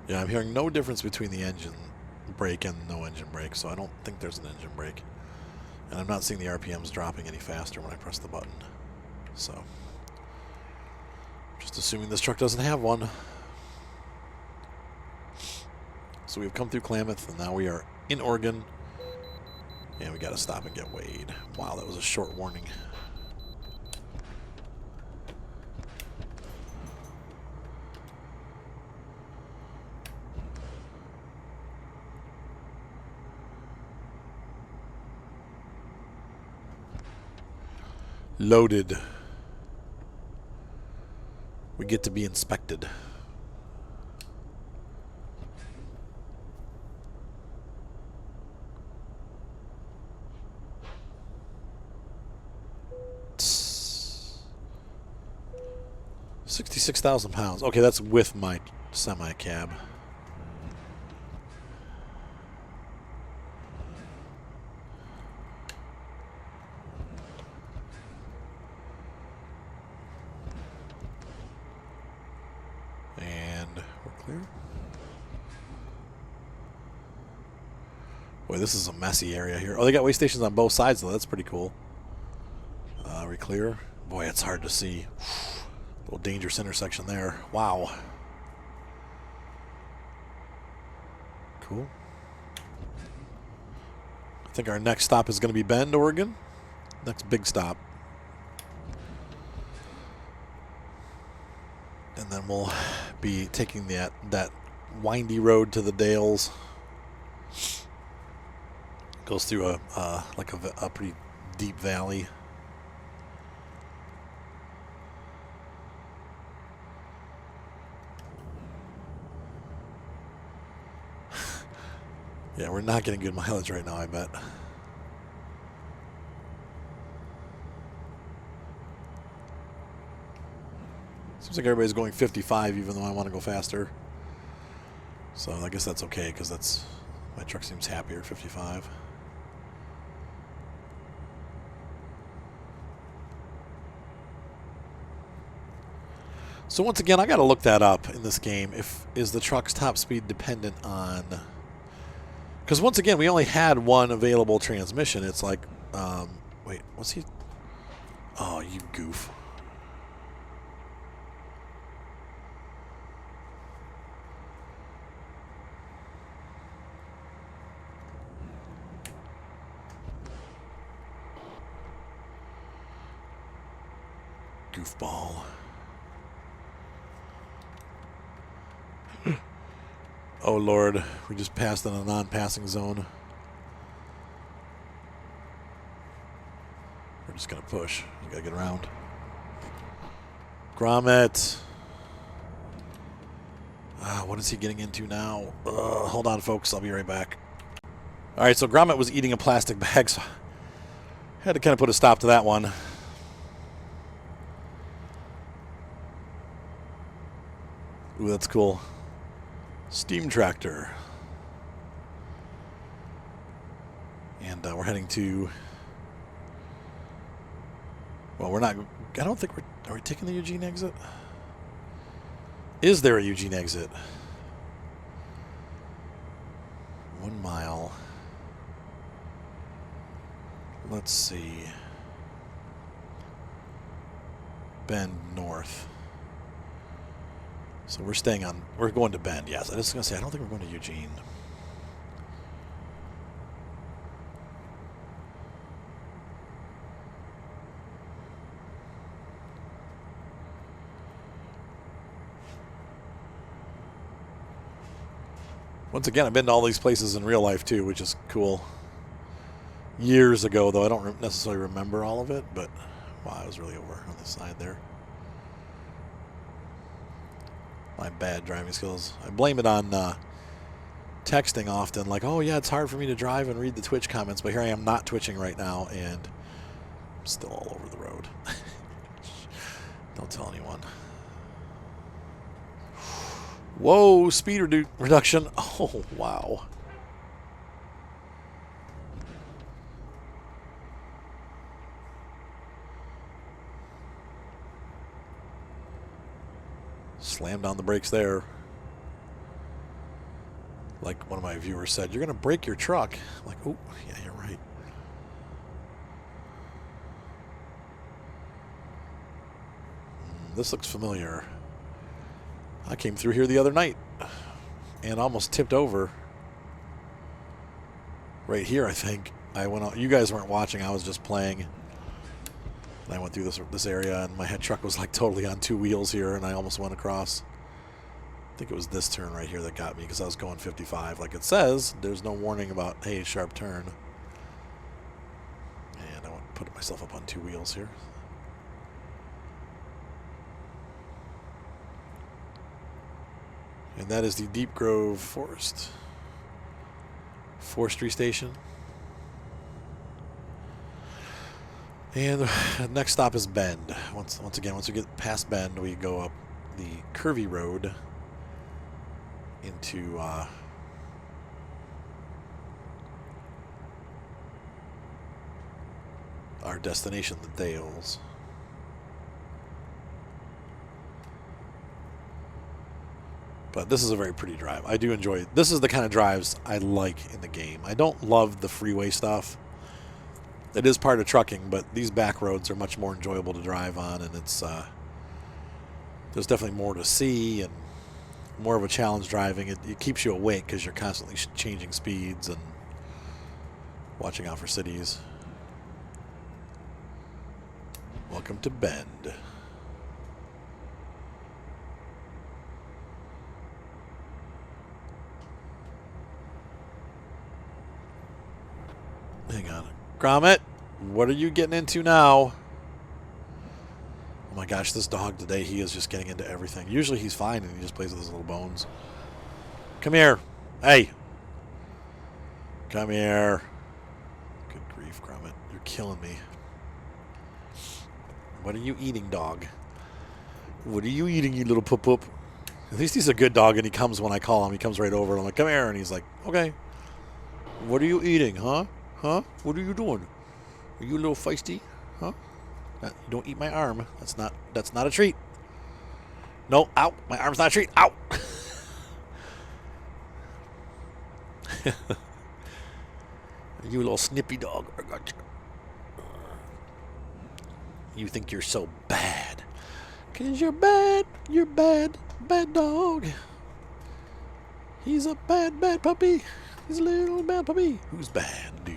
Speaker 1: Yeah, I'm hearing no difference between the engine brake and no engine brake, so I don't think there's an engine brake. And I'm not seeing the RPMs dropping any faster when I press the button. So, just assuming this truck doesn't have one. So we've come through Klamath, and now we are in Oregon. And we got to stop and get weighed. Wow, that was a short warning. Loaded. We get to be inspected. Tss. 66,000 pounds. Okay, that's with my semi-cab. Boy, this is a messy area here. Oh, they got weigh stations on both sides, though. That's pretty cool. Are we clear? Boy, it's hard to see. Little dangerous intersection there. Wow. Cool. I think our next stop is going to be Bend, Oregon. Next big stop. And then we'll be taking that windy road to the Dales. Goes through a pretty deep valley. Yeah, we're not getting good mileage right now, I bet. Seems like everybody's going 55, even though I want to go faster. So I guess that's okay, because that's my truck seems happier at 55. So once again, I got to look that up in this game. Is the truck's top speed dependent on? Because once again, we only had one available transmission. It's like, wait, what's he? Oh, you goof. Goofball. Oh, Lord. We just passed in a non-passing zone. We're just going to push. You got to get around. Grommet. What is he getting into now? Hold on, folks. I'll be right back. All right, so Grommet was eating a plastic bag, so I had to kind of put a stop to that one. Ooh, that's cool. Steam tractor. And we're heading to... Well, we're not... I don't think we're... Are we taking the Eugene exit? Is there a Eugene exit? 1 mile. Let's see. Bend north. So we're staying on. We're going to Bend. Yes, I was going to say I don't think we're going to Eugene. Once again, I've been to all these places in real life too, which is cool. Years ago, though, I don't necessarily remember all of it, but wow, I was really over on this side there. My bad driving skills. I blame it on texting often, like, oh yeah, it's hard for me to drive and read the Twitch comments, but here I am not twitching right now, and I'm still all over the road. Don't tell anyone. Whoa, speed reduction. Oh, wow. Slammed on the brakes there. Like one of my viewers said, you're going to break your truck. I'm like, oh, yeah, you're right. This looks familiar. I came through here the other night and almost tipped over. Right here, I think. I went out. You guys weren't watching. I was just playing. And I went through this area, and my head truck was like totally on 2 wheels here, and I almost went across. I think it was this turn right here that got me because I was going 55. Like it says, there's no warning about, hey, sharp turn. And I went put myself up on 2 wheels here. And that is the Deep Grove Forestry Station. And the next stop is Bend. Once again, once we get past Bend, we go up the curvy road into our destination, the Dales. But this is a very pretty drive. I do enjoy it. This is the kind of drives I like in the game. I don't love the freeway stuff. It is part of trucking, but these back roads are much more enjoyable to drive on, and it's there's definitely more to see and more of a challenge driving. It keeps you awake because you're constantly changing speeds and watching out for cities. Welcome to Bend. Hang on. Gromit, what are you getting into now? Oh my gosh, this dog today, he is just getting into everything. Usually he's fine and he just plays with his little bones. Come here. Hey. Come here. Good grief, Gromit. You're killing me. What are you eating, dog? What are you eating, you little poop-poop? At least he's a good dog and he comes when I call him. He comes right over and I'm like, come here. And he's like, okay. What are you eating, huh? Huh? What are you doing? Are you a little feisty? Huh? You don't eat my arm. That's not a treat. No, ow. My arm's not a treat. Ow. You little snippy dog. I got you. You think you're so bad. 'Cause you're bad. You're bad. Bad dog. He's a bad, bad puppy. He's a little bad puppy. Who's bad? Do.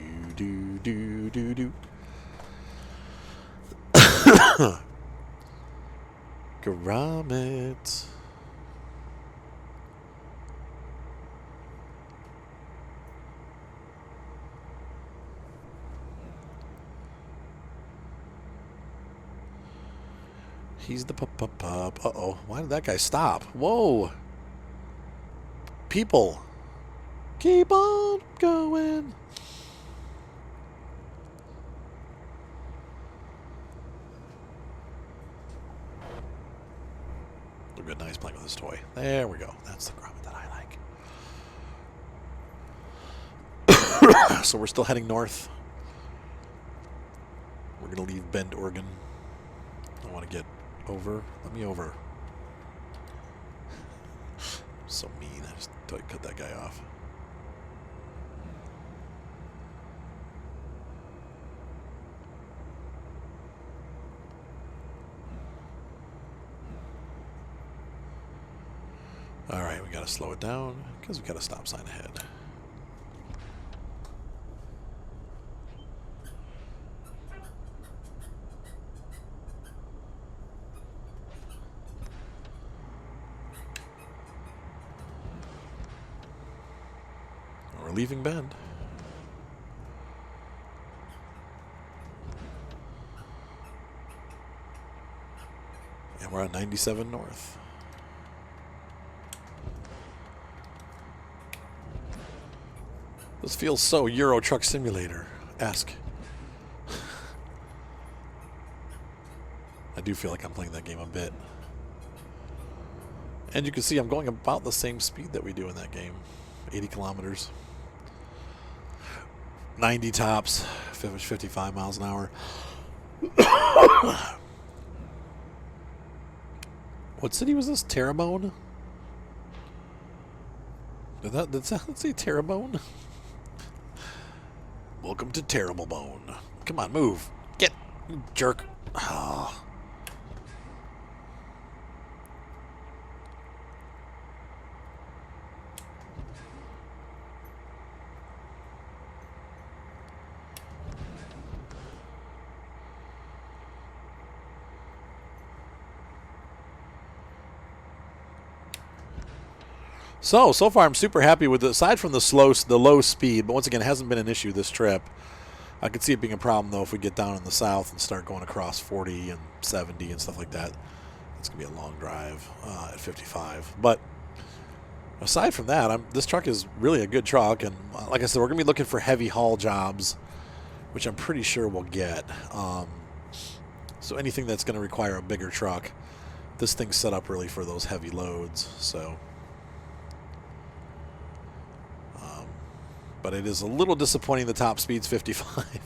Speaker 1: Gromit. He's the pup. Uh-oh. Why did that guy stop? Whoa. People. Keep on going. Look good, nice playing with this toy. There we go. That's the Gromit that I like. So we're still heading north. We're going to leave Bend, Oregon. I want to get over. Let me over. So mean. I just totally cut that guy off. Alright, we gotta slow it down because we got a stop sign ahead. We're leaving Bend. And we're on 97 North. This feels so Euro Truck Simulator-esque. I do feel like I'm playing that game a bit. And you can see I'm going about the same speed that we do in that game. 80 kilometers. 90 tops. 55 miles an hour. What city was this? Terrebonne? Did that say Terrebonne? Welcome to Terrible Bone. Come on, move. Get, you jerk. Oh. So far I'm super happy with it. Aside from the low speed, but once again, it hasn't been an issue this trip. I could see it being a problem, though, if we get down in the south and start going across 40 and 70 and stuff like that. It's going to be a long drive at 55. But aside from that, this truck is really a good truck. And like I said, we're going to be looking for heavy haul jobs, which I'm pretty sure we'll get. So anything that's going to require a bigger truck, this thing's set up really for those heavy loads. So... but it is a little disappointing the top speed's 55.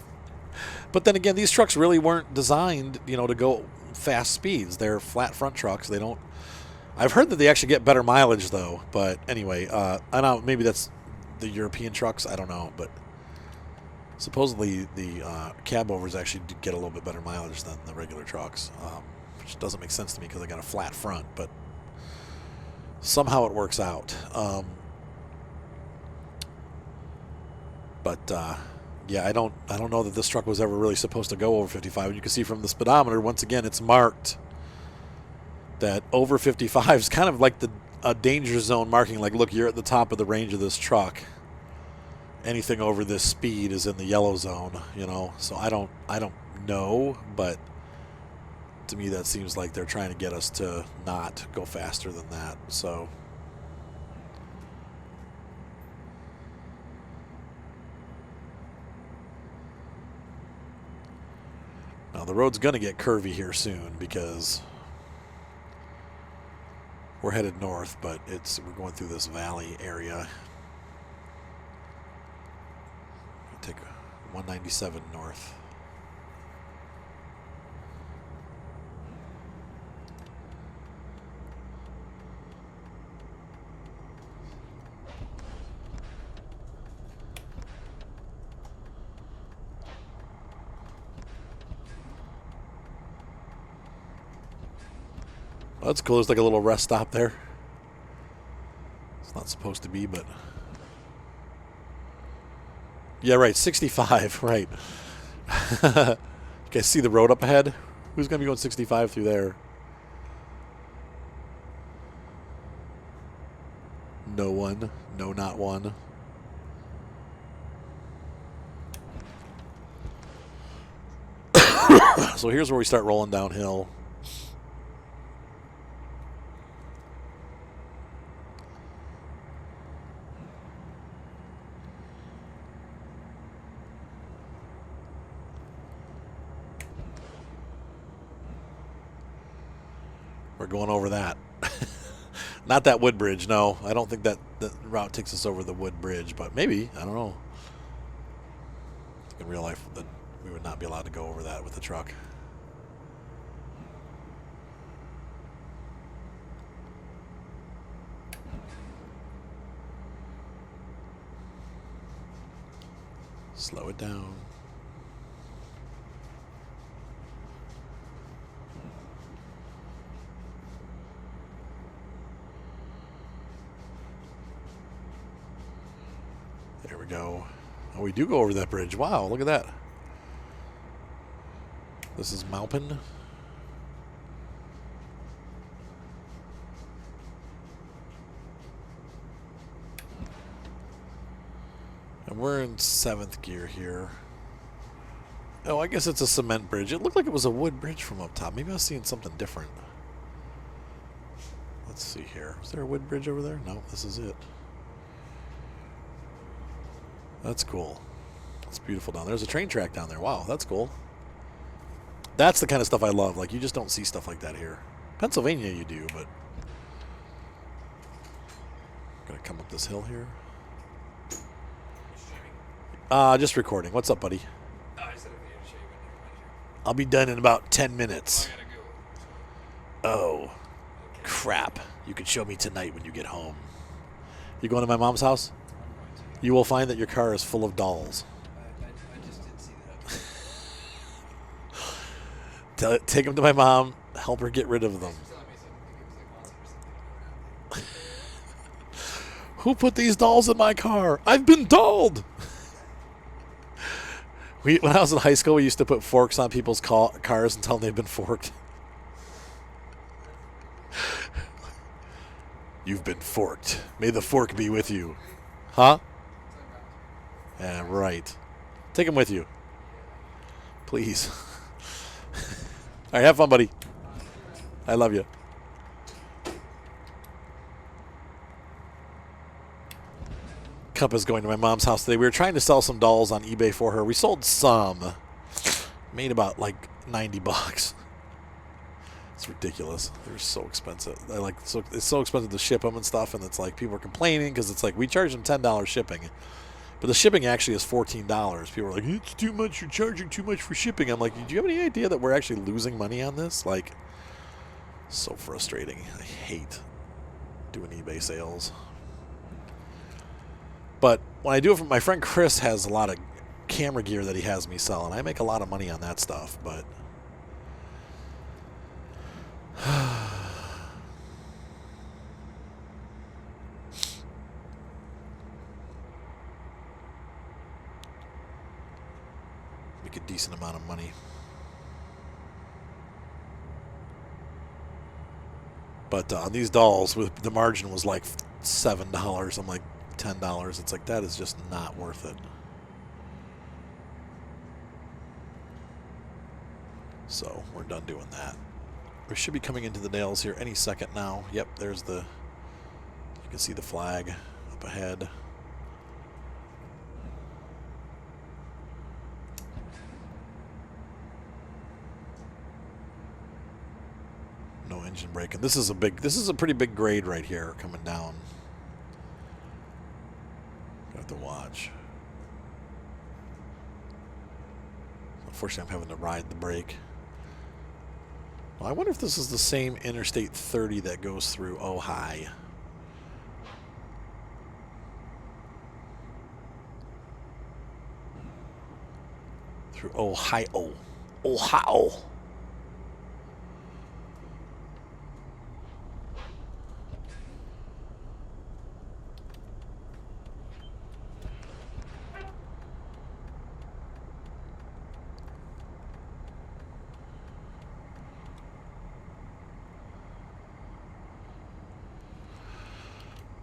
Speaker 1: But then again, these trucks really weren't designed, to go fast speeds. They're flat front trucks. They don't... I've heard that they actually get better mileage, though. But anyway, I don't know, maybe that's the European trucks. I don't know. But supposedly the cab overs actually do get a little bit better mileage than the regular trucks, which doesn't make sense to me because they got a flat front. But somehow it works out. But yeah, I don't know that this truck was ever really supposed to go over 55. You can see from the speedometer, once again, it's marked that over 55 is kind of like a danger zone marking. Like, look, you're at the top of the range of this truck. Anything over this speed is in the yellow zone, So I don't know, but to me that seems like they're trying to get us to not go faster than that. So. Now, the road's going to get curvy here soon because we're headed north, but we're going through this valley area. Take 197 north. Well, that's cool. There's like a little rest stop there. It's not supposed to be, but... Yeah, right. 65, right. You guys see the road up ahead? Who's going to be going 65 through there? No one. No, not one. So here's where we start rolling downhill. We're going over that. Not that wood bridge, no. I don't think that the route takes us over the wood bridge, but maybe. I don't know. In real life, we would not be allowed to go over that with the truck. Slow it down. There we go. Oh, we do go over that bridge. Wow, look at that. This is Maupin. And we're in 7th gear here. Oh, I guess it's a cement bridge. It looked like it was a wood bridge from up top. Maybe I was seeing something different. Let's see here. Is there a wood bridge over there? No, this is it. That's cool. It's beautiful down there. There's a train track down there. Wow, that's cool. That's the kind of stuff I love. Like, you just don't see stuff like that here. Pennsylvania you do, but... Gonna come up this hill here. Just recording. What's up, buddy? I'll be done in about 10 minutes. Oh, crap. You can show me tonight when you get home. You going to my mom's house? You will find that your car is full of dolls.
Speaker 2: I just didn't see that.
Speaker 1: Take them to my mom. Help her get rid of them. Who put these dolls in my car? I've been dolled! When I was in high school, we used to put forks on people's cars and tell them they've been forked. You've been forked. May the fork be with you. Huh? Yeah, right. Take him with you. Please. All right, have fun, buddy. I love you. Cup is going to my mom's house today. We were trying to sell some dolls on eBay for her. We sold some. Made about like 90 bucks. It's ridiculous. They're so expensive. It's so expensive to ship them and stuff, and it's like people are complaining because it's like we charge them $10 shipping. But the shipping actually is $14. People are like, it's too much. You're charging too much for shipping. I'm like, do you have any idea that we're actually losing money on this? Like, so frustrating. I hate doing eBay sales. But when I do it, my friend Chris has a lot of camera gear that he has me sell, and I make a lot of money on that stuff. But make a decent amount of money. But on these dolls, with the margin was like $7. I'm like, $10. It's like, that is just not worth it. So we're done doing that. We should be coming into the nails here any second now. Yep, there's the, you can see the flag up ahead. No engine braking. This is a pretty big grade right here coming down. Have to watch. Unfortunately, I'm having to ride the brake. Well, I wonder if this is the same Interstate 30 that goes through Ojai. Through Ohio. Ohio.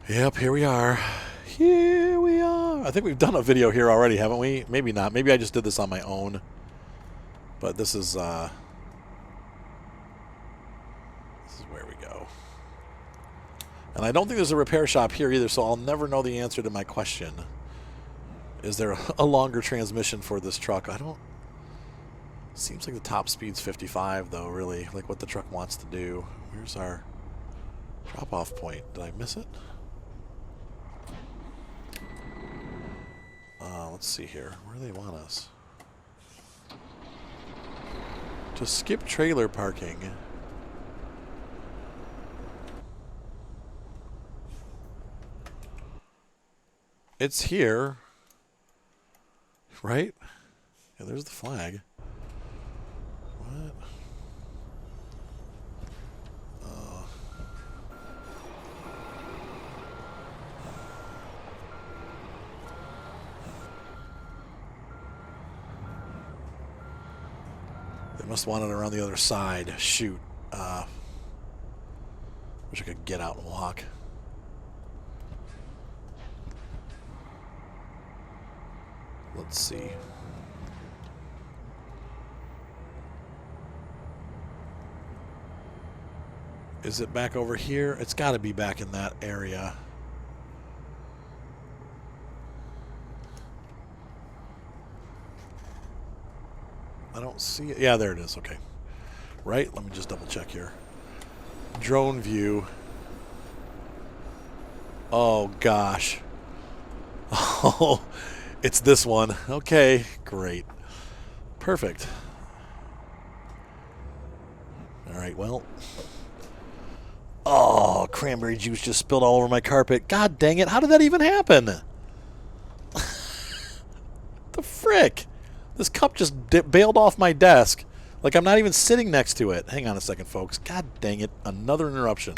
Speaker 1: Yep, here we are. Here we are. I think we've done a video here already, haven't we? Maybe not. Maybe I just did this on my own. But this is where we go. And I don't think there's a repair shop here either, so I'll never know the answer to my question. Is there a longer transmission for this truck? I don't... Seems like the top speed's 55, though, really. Like what the truck wants to do. Where's our drop-off point? Did I miss it? Let's see here. Where do they want us? To skip trailer parking. It's here. Right? Yeah, there's the flag. What? They must want it around the other side. Shoot. Wish I could get out and walk. Let's see. Is it back over here? It's got to be back in that area. I don't see it. Yeah, there it is. Okay. Right? Let me just double check here. Drone view. Oh, gosh. Oh, it's this one. Okay, great. Perfect. All right, well. Oh, cranberry juice just spilled all over my carpet. God dang it. How did that even happen? The frick? This cup just bailed off my desk. Like I'm not even sitting next to it. Hang on a second, folks. God dang it. Another interruption.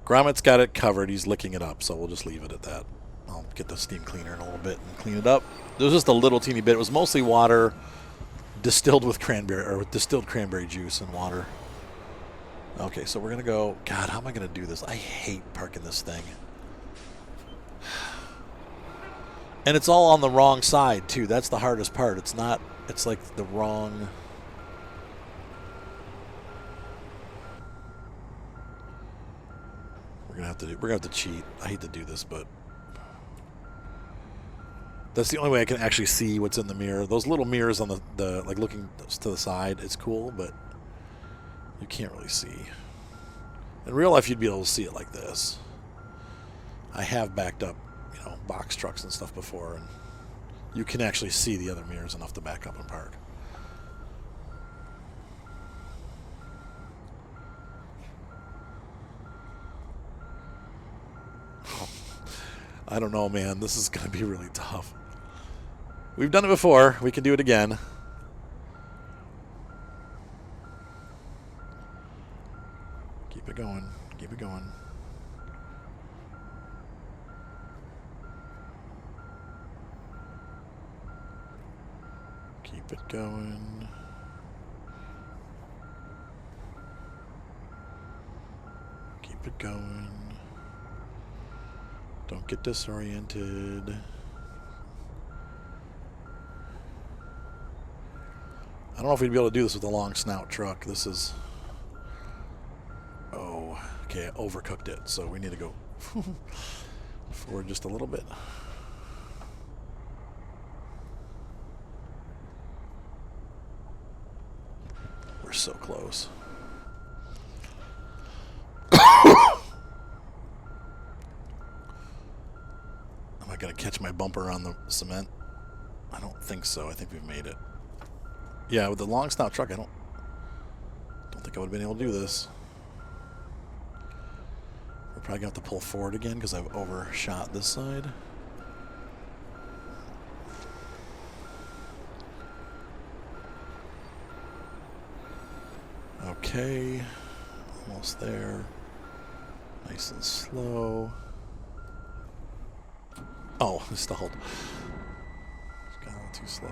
Speaker 1: Gromit's got it covered. He's licking it up, so we'll just leave it at that. I'll get the steam cleaner in a little bit and clean it up. There was just a little teeny bit. It was mostly water distilled with cranberry, or with distilled cranberry juice and water. Okay, so we're going to go. God, how am I going to do this? I hate parking this thing. And it's all on the wrong side, too. That's the hardest part. It's not, it's like the wrong. We're gonna have to cheat. I hate to do this, but that's the only way I can actually see what's in the mirror. Those little mirrors on the like looking to the side, it's cool, but you can't really see. In real life, you'd be able to see it like this. I have backed up, box trucks and stuff before, and you can actually see the other mirrors enough to back up and park. I don't know, man. This is going to be really tough. We've done it before. We can do it again. Keep it going. Keep it going. Keep it going. Keep it going. Don't get disoriented. I don't know if we'd be able to do this with a long snout truck. This is... Oh, okay, I overcooked it, so we need to go forward just a little bit. We're so close. Am I going to catch my bumper on the cement? I don't think so. I think we've made it. Yeah, with the long snout truck, I don't think I would have been able to do this. We're probably going to have to pull forward again because I've overshot this side. Okay, almost there. Nice and slow. Oh, it stalled. It's got a little too slow.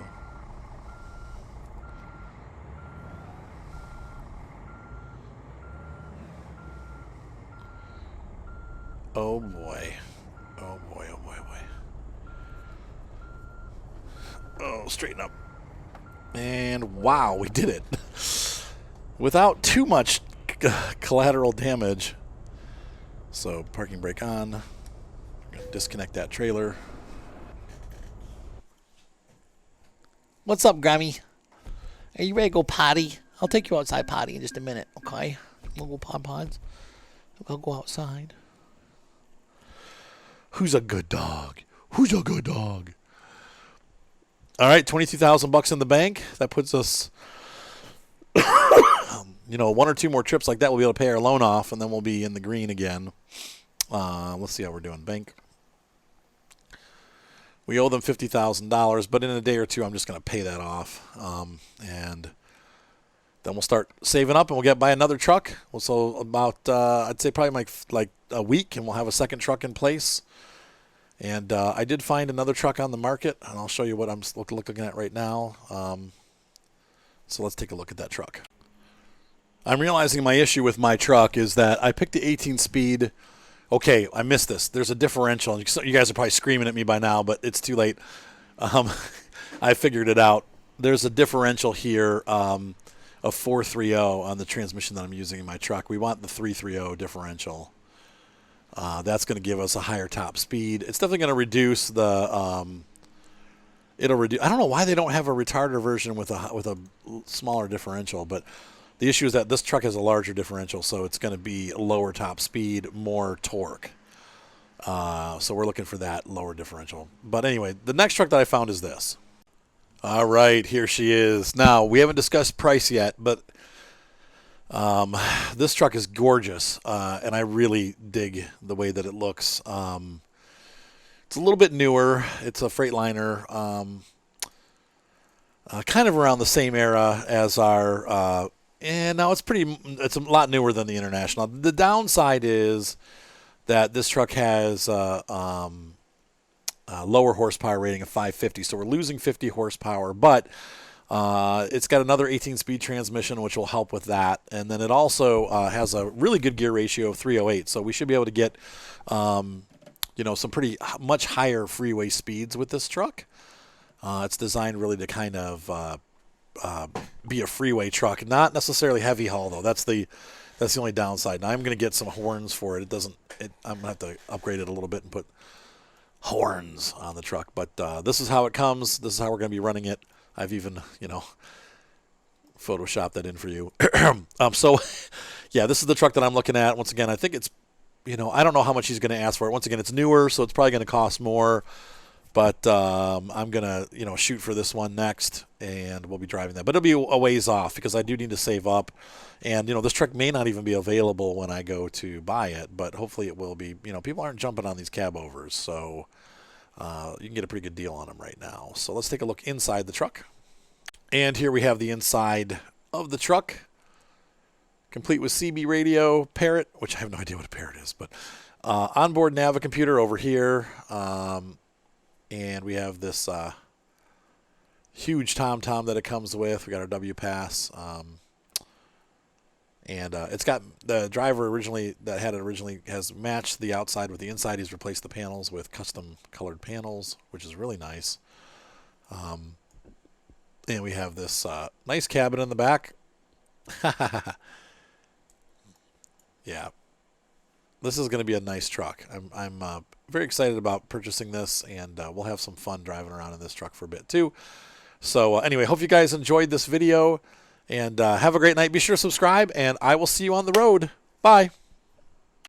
Speaker 1: Oh boy. Oh boy, oh boy, oh boy. Oh, straighten up. And wow, we did it. Without too much collateral damage. So, parking brake on. I'm going to disconnect that trailer.
Speaker 2: What's up, Grammy? Are you ready to go potty? I'll take you outside potty in just a minute, okay? We'll go pods. We'll go outside.
Speaker 1: Who's a good dog? Who's a good dog? All right, $22,000 in the bank. That puts us, one or two more trips like that, we'll be able to pay our loan off, and then we'll be in the green again. Let's see how we're doing. Bank. We owe them $50,000, but in a day or two, I'm just going to pay that off. And then we'll start saving up, and we'll buy another truck. So about, I'd say probably like a week, and we'll have a second truck in place. And I did find another truck on the market, and I'll show you what I'm looking at right now. So let's take a look at that truck. I'm realizing my issue with my truck is that I picked the 18-speed. Okay, I missed this. There's a differential. You guys are probably screaming at me by now, but it's too late. I figured it out. There's a differential here of 430 on the transmission that I'm using in my truck. We want the 330 differential. That's going to give us a higher top speed. It's definitely going to reduce the. It'll reduce. I don't know why they don't have a retarder version with a smaller differential, but the issue is that this truck has a larger differential, so it's going to be lower top speed, more torque. So we're looking for that lower differential. But anyway, the next truck that I found is this. All right, here she is. Now, we haven't discussed price yet, but this truck is gorgeous, and I really dig the way that it looks. It's a little bit newer. It's a Freightliner, kind of around the same era as our. And now it's a lot newer than the International. The downside is that this truck has a lower horsepower rating of 550, so we're losing 50 horsepower, but it's got another 18-speed transmission, which will help with that. And then it also has a really good gear ratio of 308, so we should be able to get some pretty much higher freeway speeds with this truck. It's designed really to kind of be a freeway truck, not necessarily heavy haul though. That's the only downside. Now I'm going to get some horns for it. I'm going to have to upgrade it a little bit and put horns on the truck. But this is how it comes. This is how we're going to be running it. I've even photoshopped that in for you. So yeah, this is the truck that I'm looking at. Once again, I think it's I don't know how much he's going to ask for it. Once again, it's newer, so it's probably going to cost more. But I'm going to, shoot for this one next, and we'll be driving that. But it'll be a ways off because I do need to save up. And, this truck may not even be available when I go to buy it, but hopefully it will be. People aren't jumping on these cab overs, so you can get a pretty good deal on them right now. So let's take a look inside the truck. And here we have the inside of the truck, complete with CB radio, Parrot, which I have no idea what a Parrot is, but onboard Navi computer over here. And we have this huge TomTom that it comes with. We got our W Pass, and it's got the driver originally has matched the outside with the inside. He's replaced the panels with custom colored panels, which is really nice. And we have this nice cabin in the back. Yeah. This is going to be a nice truck. I'm very excited about purchasing this, and we'll have some fun driving around in this truck for a bit too. So anyway, hope you guys enjoyed this video, and have a great night. Be sure to subscribe, and I will see you on the road. Bye.